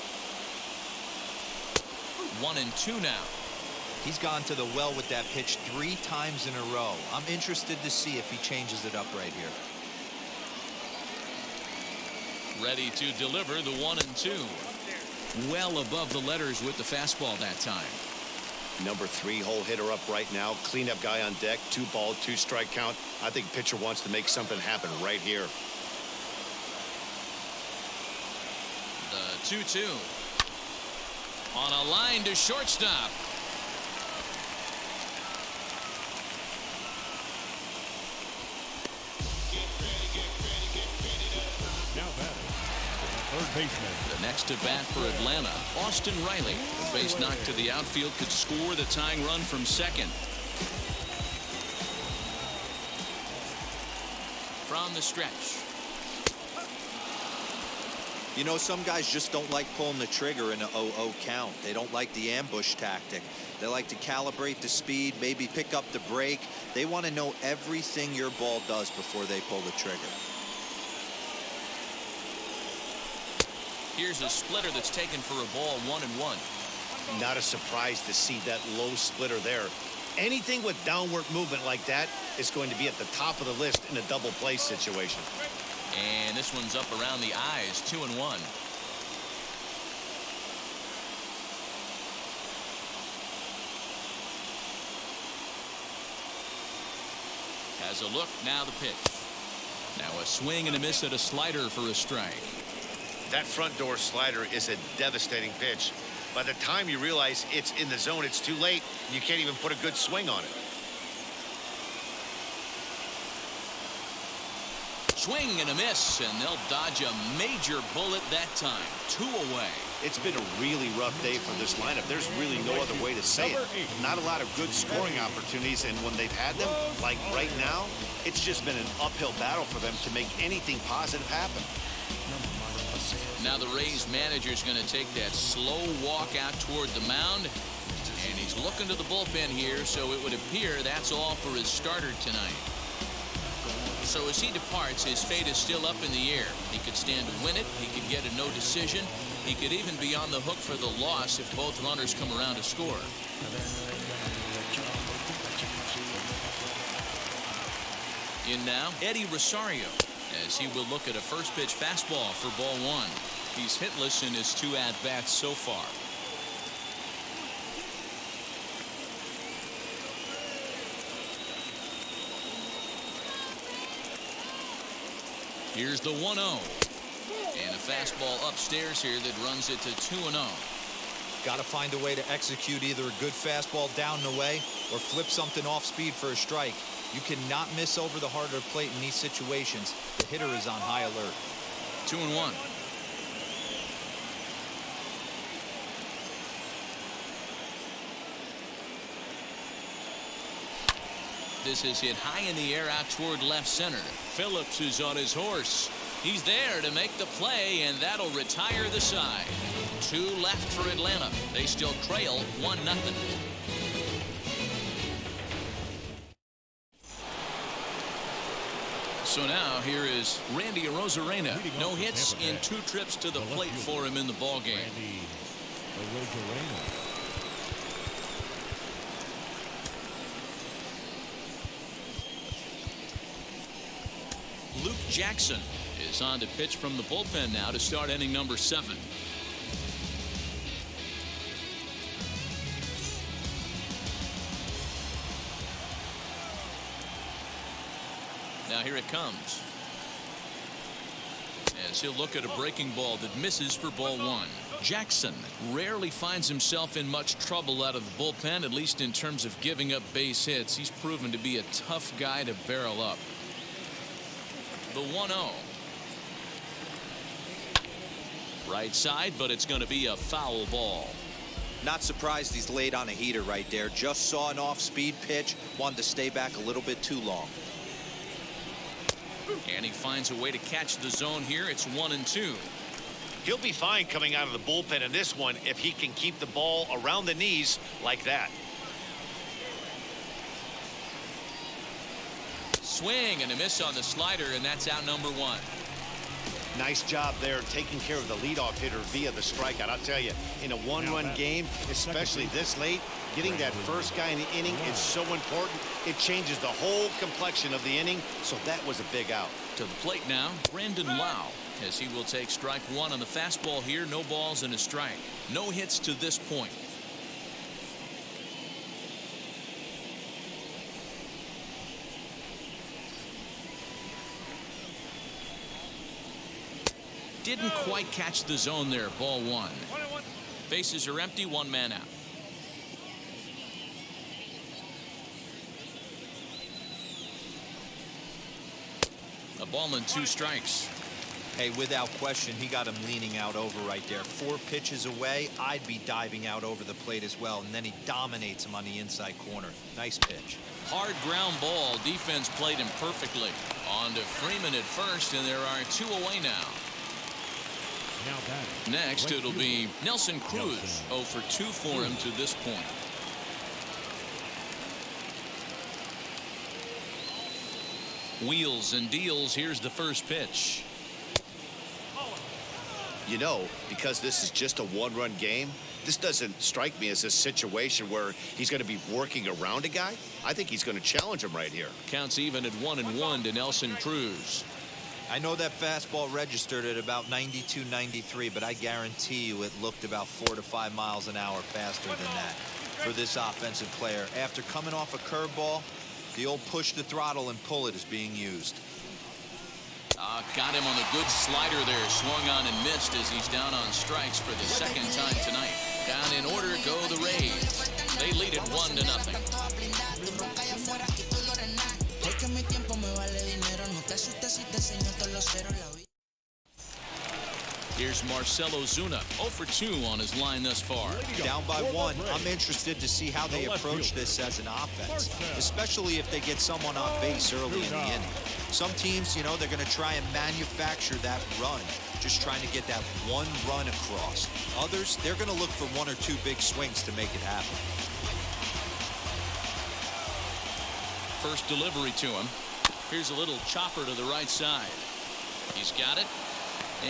1-2 now. He's gone to the well with that pitch 3 times in a row. I'm interested to see if he changes it up right here. Ready to deliver the 1-2. Well above the letters with the fastball that time. Number 3 hole hitter up right now. Cleanup guy on deck. 2 ball, 2 strike count. I think pitcher wants to make something happen right here. The 2-2. On a line to shortstop. Now batting, the third baseman. The next to bat for Atlanta, Austin Reilly. The base knock to the outfield could score the tying run from second. From the stretch. You know, some guys just don't like pulling the trigger in an 0-0 count. They don't like the ambush tactic. They like to calibrate the speed, maybe pick up the break. They want to know everything your ball does before they pull the trigger. Here's a splitter that's taken for a ball 1-1. Not a surprise to see that low splitter there. Anything with downward movement like that is going to be at the top of the list in a double play situation. And this one's up around the eyes, 2-1. Has a look, now the pitch. Now a swing and a miss at a slider for a strike. That front door slider is a devastating pitch. By the time you realize it's in the zone, it's too late. You can't even put a good swing on it. Swing and a miss, and they'll dodge a major bullet that time. 2 away. It's been a really rough day for this lineup. There's really no other way to say it. Not a lot of good scoring opportunities, and when they've had them, like right now, it's just been an uphill battle for them to make anything positive happen. Now the Rays manager's going to take that slow walk out toward the mound, and he's looking to the bullpen here, so it would appear that's all for his starter tonight. So as he departs, his fate is still up in the air. He could stand to win it, he could get a no decision, He could even be on the hook for the loss if both runners come around to score. In now, Eddie Rosario, as he will look at a first pitch fastball for ball one. He's hitless in his 2 at-bats so far. Here's the 1-0. And a fastball upstairs here that runs it to 2-0. Got to find a way to execute either a good fastball down and away or flip something off speed for a strike. You cannot miss over the heart of the plate in these situations. The hitter is on high alert. 2-1. This is hit high in the air out toward left center. Phillips is on his horse. He's there to make the play, and that'll retire the side. 2 left for Atlanta. They still trail 1-0. So now here is Randy Rosarina. No hits in 2 trips to the plate for him in the ballgame. Randy Rosarina. Luke Jackson is on to pitch from the bullpen now to start inning number 7. Now here it comes. As he'll look at a breaking ball that misses for ball 1. Jackson rarely finds himself in much trouble out of the bullpen, at least in terms of giving up base hits. He's proven to be a tough guy to barrel up. The 1-0. Right side, but it's going to be a foul ball. Not surprised he's laid on a heater right there. Just saw an off-speed pitch. Wanted to stay back a little bit too long. And he finds a way to catch the zone here. It's 1-2. He'll be fine coming out of the bullpen in this one if he can keep the ball around the knees like that. Swing and a miss on the slider, and that's out number 1. Nice job there taking care of the leadoff hitter via the strikeout. I'll tell you, in a 1-run game, especially this late, getting that first guy in the inning is so important. It changes the whole complexion of the inning, so that was a big out. To the plate now, Brandon Lau, as he will take strike 1 on the fastball here. No balls and a strike. No hits to this point. Didn't quite catch the zone there. Ball 1. Bases are empty. 1 man out. A ball and 2 strikes. Hey, without question, he got him leaning out over right there. 4 pitches away, I'd be diving out over the plate as well, and then he dominates him on the inside corner. Nice pitch. Hard ground ball. Defense played him perfectly. On to Freeman at first, and there are 2 away now. Next, it'll be Nelson Cruz. 0 for 2 for him to this point. Wheels and deals. Here's the first pitch. You know, because this is just a 1-run game, this doesn't strike me as a situation where he's going to be working around a guy. I think he's going to challenge him right here. Counts even at 1-1 to Nelson Cruz. I know that fastball registered at about 92, 93, but I guarantee you it looked about 4 to 5 miles an hour faster than that for this offensive player. After coming off a curveball, the old push the throttle and pull it is being used. Got him on a good slider there. Swung on and missed as he's down on strikes for the 2nd time tonight. Down in order go the Rays. They lead it 1-0. Here's Marcell Ozuna, 0 for 2 on his line thus far. Down by 1. I'm interested to see how they approach this as an offense, especially if they get someone on base early in the inning. Some teams, you know, they're going to try and manufacture that run, just trying to get that 1 run across. Others, they're going to look for 1 or 2 big swings to make it happen. First delivery to him. Here's a little chopper to the right side. He's got it.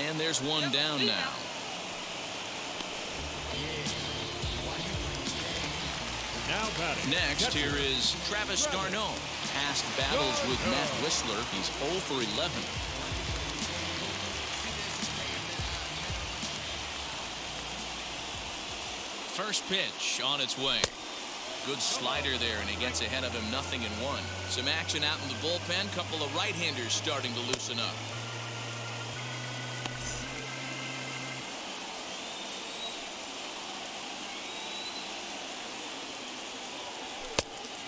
And there's 1 down now. Now batting. Next, here is Travis d'Arnaud. Past battles with Matt Whistler. He's 0 for 11. First pitch on its way. Good slider there, and he gets ahead of him, 0-1. Some action out in the bullpen. Couple of right-handers starting to loosen up.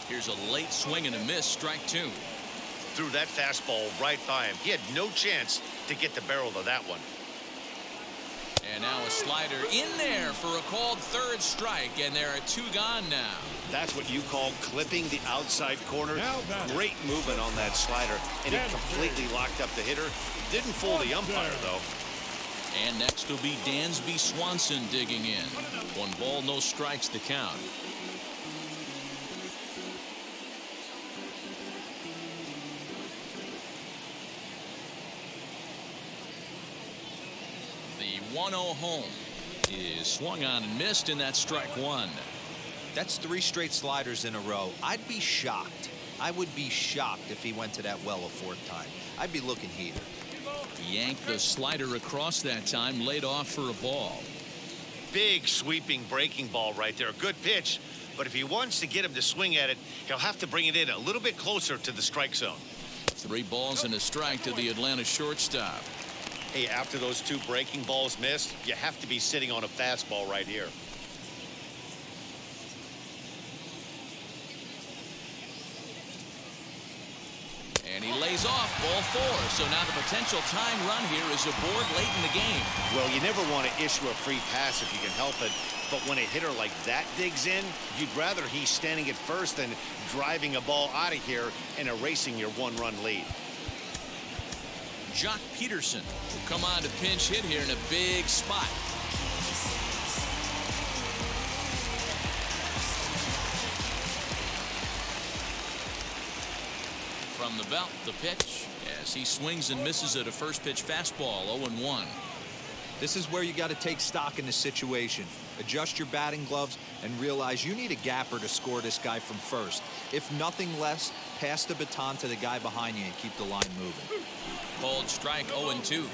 Here's a late swing and a miss, strike 2. Threw that fastball right by him. He had no chance to get the barrel of that one. And now a slider in there for a called third strike, and there are 2 gone now. That's what you call clipping the outside corner. Now batting. Great movement on that slider, and it completely locked up the hitter. Didn't fool the umpire, though. And next will be Dansby Swanson digging in. 1 ball, no strikes to count. The 1-0 home is swung on and missed, and that's strike 1. That's 3 straight sliders in a row. I'd be shocked. I would be shocked if he went to that well a 4th time. I'd be looking heater. Yanked the slider across that time, laid off for a ball. Big sweeping breaking ball right there. Good pitch, but if he wants to get him to swing at it, he'll have to bring it in a little bit closer to the strike zone. 3 balls and a strike to the Atlanta shortstop. Hey, after those 2 breaking balls missed, you have to be sitting on a fastball right here. And he lays off, ball 4. So now the potential tying run here is aboard late in the game. Well, you never want to issue a free pass if you can help it. But when a hitter like that digs in, you'd rather he's standing at first than driving a ball out of here and erasing your 1-run lead. Jock Peterson will come on to pinch hit here in a big spot. From the belt, the pitch, as he swings and misses at a first pitch fastball, 0-1. This is where you got to take stock in the situation. Adjust your batting gloves and realize you need a gapper to score this guy from first. If nothing less, pass the baton to the guy behind you and keep the line moving. Called strike, 0-2.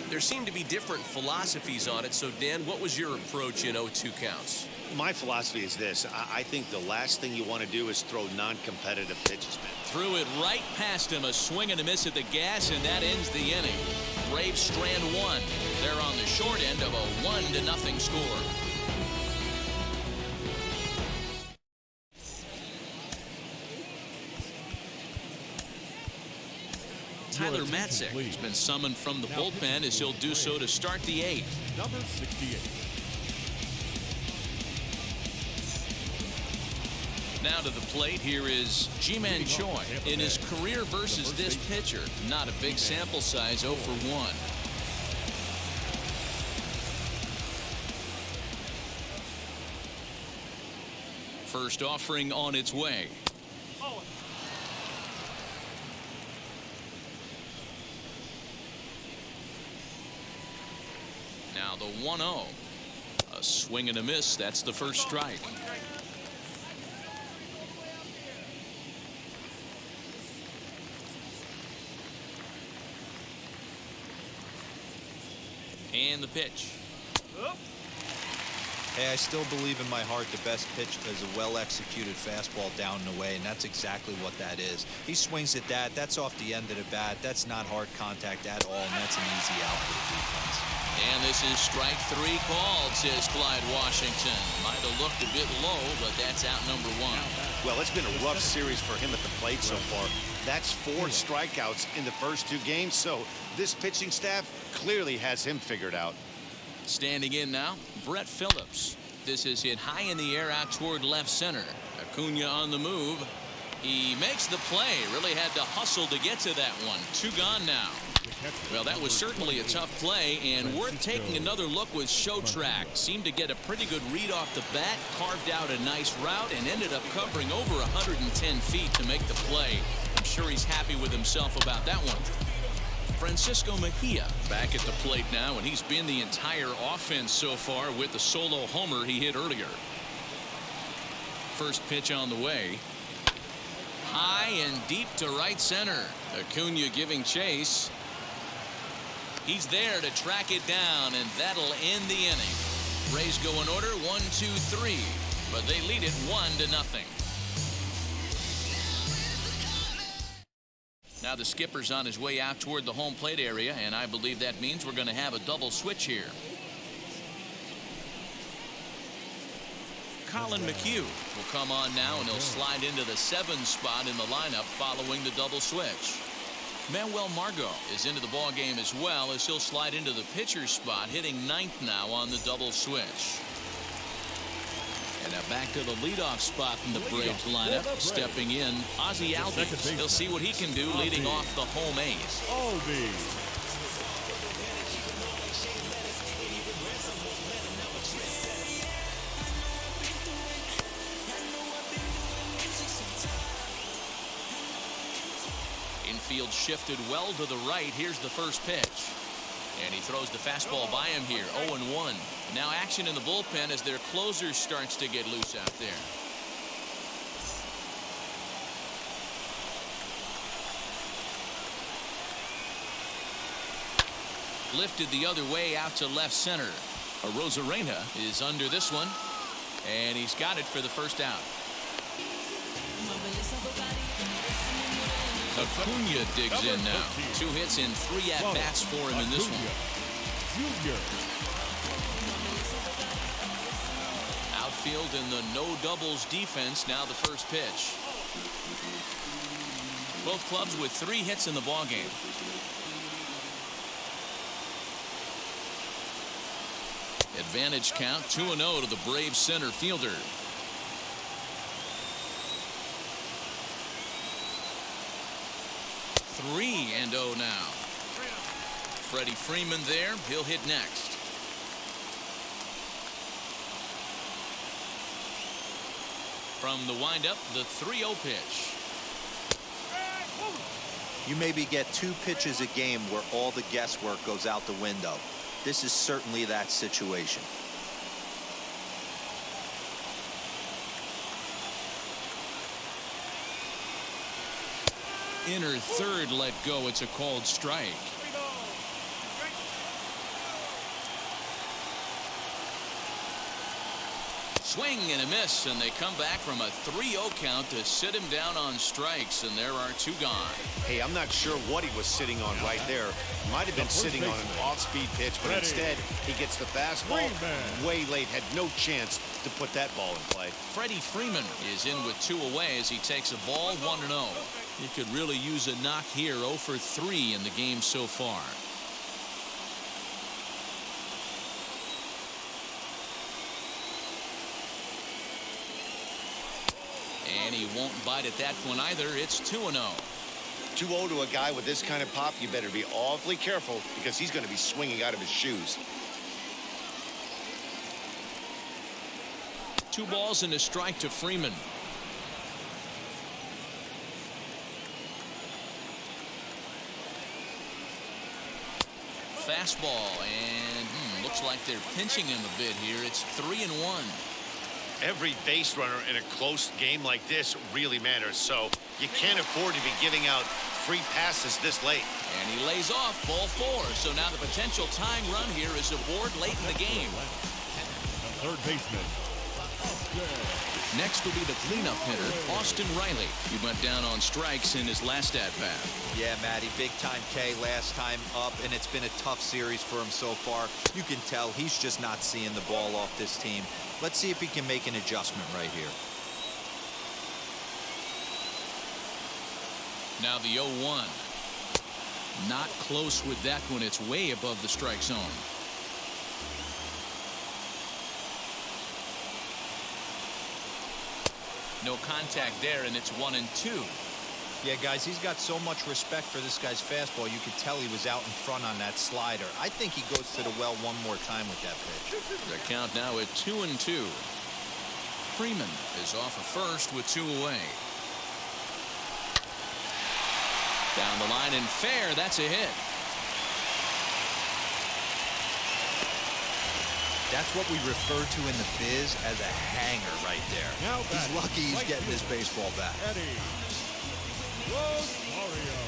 There seem to be different philosophies on it. So, Dan, what was your approach in 0-2 counts? My philosophy is this. I think the last thing you want to do is throw non-competitive pitches, man. Threw it right past him, a swing and a miss at the gas, and that ends the inning. Braves strand 1. They're on the short end of a 1-0 score. Tyler Matzek has been summoned from the bullpen as he'll do so to start the 8th. Number 68. Now to the plate, here is Ji-Man Choi. In his career versus this pitcher, not a big sample size, 0 for 1. First offering on its way. Now the 1-0. A swing and a miss. That's the first strike. And the pitch. Hey, I still believe in my heart the best pitch is a well-executed fastball down and away, and that's exactly what that is. He swings at that. That's off the end of the bat. That's not hard contact at all, and that's an easy out for the defense. And this is strike 3 called, says Clyde Washington. Might have looked a bit low, but that's out number 1. Well, it's been a rough series for him at the plate so far. That's 4 strikeouts in the first 2 games, so this pitching staff clearly has him figured out. Standing in now, Brett Phillips. This is hit high in the air out toward left center. Acuna on the move. He makes the play. Really had to hustle to get to that one. 2 gone now. Well, that was certainly a tough play, and worth taking another look with Showtrack. Seemed to get a pretty good read off the bat, carved out a nice route, and ended up covering over 110 feet to make the play. I'm sure he's happy with himself about that one. Francisco Mejia back at the plate now, and he's been the entire offense so far with the solo homer he hit earlier. First pitch on the way. High and deep to right center. Acuna giving chase. He's there to track it down, and that'll end the inning. Rays go in order 1-2-3, but they lead it 1-0. Now the skipper's on his way out toward the home plate area, and I believe that means we're going to have a double switch here. Colin McHugh will come on now, and he'll slide into the 7 spot in the lineup following the double switch. Manuel Margot is into the ball game as well, as he'll slide into the pitcher spot, hitting 9th now on the double switch. And now back to the leadoff spot in the Braves lineup. Stepping in, Ozzie Albies. He'll see what he can do leading off the home A's. Infield shifted well to the right. Here's the first pitch. And he throws the fastball by him here. 0-1. Now action in the bullpen as their closer starts to get loose out there. Lifted the other way out to left center. Rosarina is under this one. And he's got it for the first out. Acuna digs in now. 2 hits in 3 at-bats for him in this one. Outfield in the no doubles defense. Now the first pitch. Both clubs with 3 hits in the ballgame. Advantage count 2-0 to the Braves center fielder. 3-0 now. Freddy Freeman there. He'll hit next. From the windup, the 3-0 pitch. You maybe get 2 pitches a game where all the guesswork goes out the window. This is certainly that situation. Inner third let go. It's a called strike. Swing and a miss, and they come back from a 3-0 count to sit him down on strikes, and there are 2 gone. Hey, I'm not sure what he was sitting on right there. Might have been sitting on an off-speed pitch, but instead he gets the fastball way late. Had no chance to put that ball in play. Freddy Freeman is in with 2 away as he takes a ball 1-0. He could really use a knock here. 0 for 3 in the game so far. And he won't bite at that one either. It's 2-0. 2-0 to a guy with this kind of pop, you better be awfully careful because he's going to be swinging out of his shoes. 2 balls and a strike to Freeman. Fastball, and looks like they're pinching him a bit here. It's 3-1. Every base runner in a close game like this really matters, so you can't afford to be giving out free passes this late. And he lays off ball 4. So now the potential tying run here is aboard late in the game. Third baseman. Next will be the cleanup hitter, Austin Reilly. He went down on strikes in his last at-bat. Yeah, Matty, big time K last time up, and it's been a tough series for him so far. You can tell he's just not seeing the ball off this team. Let's see if he can make an adjustment right here. Now the 0-1. Not close with that one. It's way above the strike zone. No contact there, and it's 1-2. Yeah, guys, he's got so much respect for this guy's fastball. You could tell he was out in front on that slider. I think he goes to the well one more time with that pitch. The count now at 2-2. Freeman is off of first with 2 away. Down the line and fair. That's a hit. That's what we refer to in the biz as a hanger right there. Now He's lucky he's getting his baseball back. Eddie Rosario.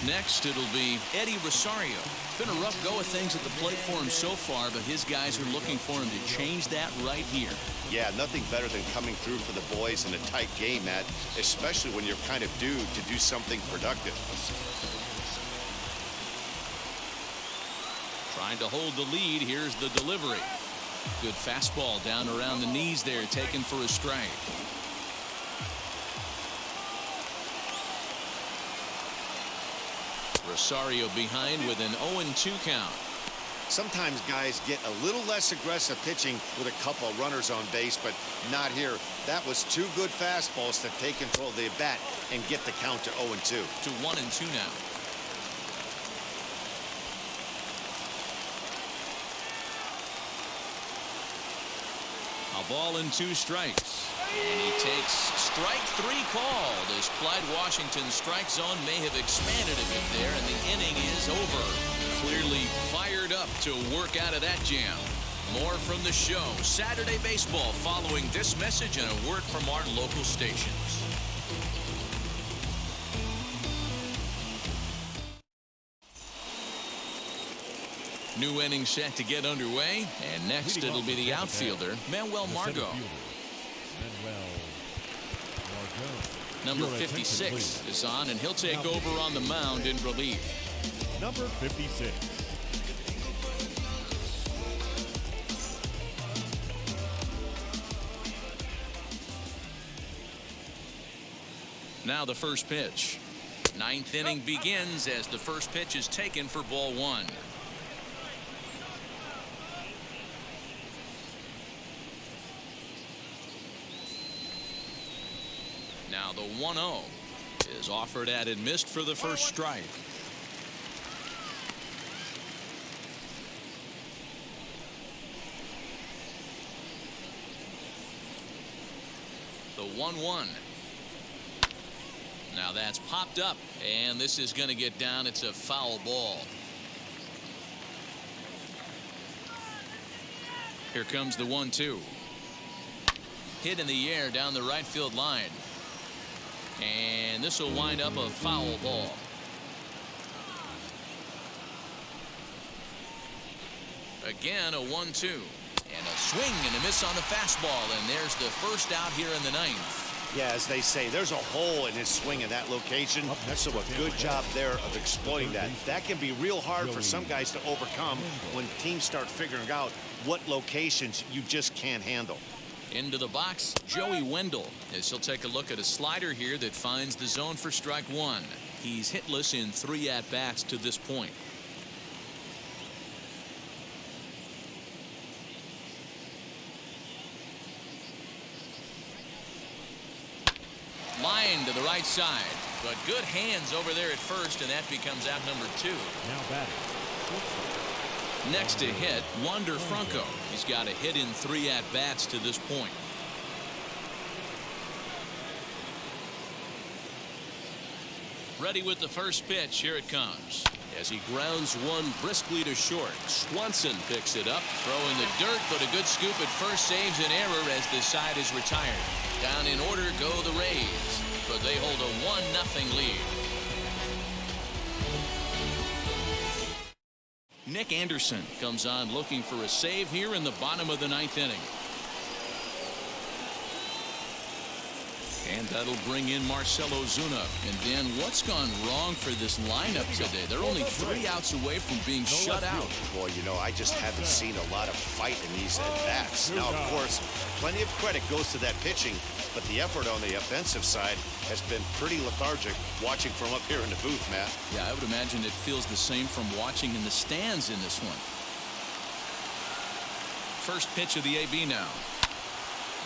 Next, it'll be Eddie Rosario. Been a rough go of things at the plate for him so far, but his guys are looking for him to change that right here. Yeah, nothing better than coming through for the boys in a tight game, Matt, especially when you're kind of due to do something productive. Trying to hold the lead. Here's the delivery. Good fastball down around the knees there, taken for a strike. Rosario behind with an 0-2 count. Sometimes guys get a little less aggressive pitching with a couple of runners on base, but not here. That was two good fastballs to take control of the bat and get the count to 0-2. To 1-2 now. A ball and 2 strikes. And he takes strike 3 called as Clyde Washington's strike zone may have expanded a bit there, and the inning is over. Clearly fired up to work out of that jam. More from the show Saturday Baseball following this message and a word from our local stations. New inning set to get underway, and next it'll be the outfielder Manuel Margot. Number 56 is on, and he'll take over on the mound in relief. Number 56. Now the first pitch. Ninth inning begins as the first pitch is taken for ball 1. Now the 1-0 is offered at and missed for the first strike. The 1-1. Now that's popped up, and this is going to get down. It's a foul ball. Here comes the 1-2. Hit in the air down the right field line. And this will wind up a foul ball. Again, a 1-2. And a swing and a miss on the fastball. And there's the first out here in the 9th. Yeah, as they say, there's a hole in his swing in that location. So a good job there of exploiting that. That can be real hard for some guys to overcome when teams start figuring out what locations you just can't handle. Into the box, Joey Wendell, as he'll take a look at a slider here that finds the zone for strike 1. He's hitless in 3 at-bats to this point. Line to the right side, but good hands over there at first, and that becomes out number 2. Now batting. Next to hit, Wander Franco. He's got a hit in 3 at-bats to this point. Ready with the first pitch. Here it comes. As he grounds one briskly to short, Swanson picks it up. Throw in the dirt, but a good scoop at first saves an error as the side is retired. Down in order go the Rays, but they hold a 1-0 lead. Nick Anderson comes on looking for a save here in the bottom of the 9th inning. And that'll bring in Marcell Ozuna. And Dan, what's gone wrong for this lineup today? They're only 3 outs away from being shut out. Boy, you know, I just haven't seen a lot of fight in these at-bats. Now, of course, plenty of credit goes to that pitching, but the effort on the offensive side has been pretty lethargic watching from up here in the booth, Matt. Yeah, I would imagine it feels the same from watching in the stands in this one. First pitch of the AB now.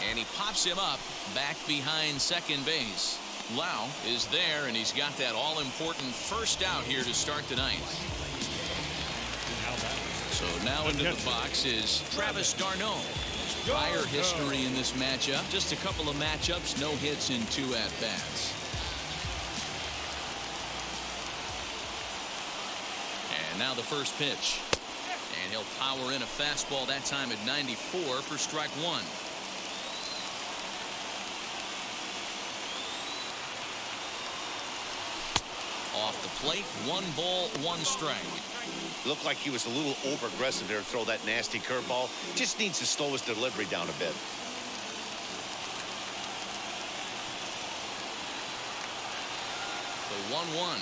And he pops him up back behind second base. Lau is there, and he's got that all-important first out here to start the 9th. So now into the box is Travis d'Arnaud. Prior history in this matchup, just a couple of matchups, no hits in 2 at-bats. And now the first pitch. And he'll power in a fastball that time at 94 for strike one. Off the plate, 1 ball, 1 strike. Looked like he was a little over aggressive there to throw that nasty curveball. Just needs to slow his delivery down a bit. The 1-1.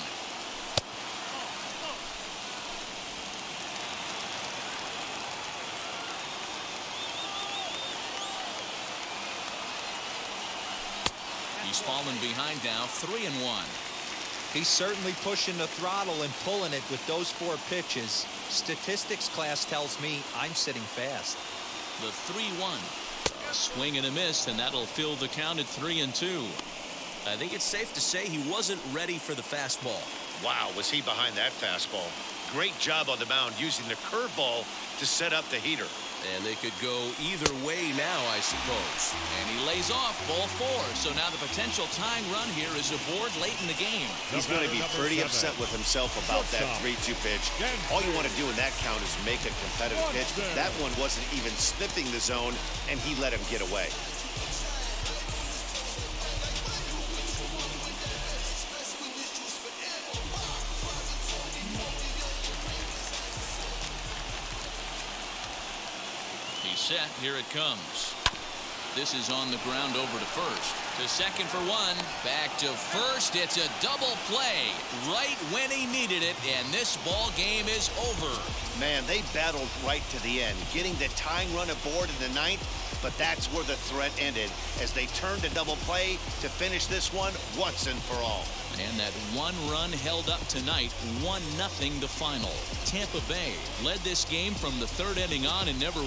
He's fallen behind now, 3-1. He's certainly pushing the throttle and pulling it with those 4 pitches. Statistics class tells me I'm sitting fast. The 3-1. A swing and a miss, and that'll fill the count at 3-2. I think it's safe to say he wasn't ready for the fastball. Wow, was he behind that fastball. Great job on the mound using the curveball to set up the heater. And they could go either way now, I suppose. And he lays off ball 4. So now the potential tying run here is aboard late in the game. He's going to be pretty upset with himself about that 3-2 pitch. All you want to do in that count is make a competitive pitch. That one wasn't even sniffing the zone, and he let him get away. Set. Here it comes. This is on the ground over to first. To second for 1. Back to first. It's a double play right when he needed it, and this ball game is over. Man, they battled right to the end, getting the tying run aboard in the 9th, but that's where the threat ended as they turned a double play to finish this one once and for all. And that 1 run held up tonight, 1-0 the final. Tampa Bay led this game from the 3rd inning on and never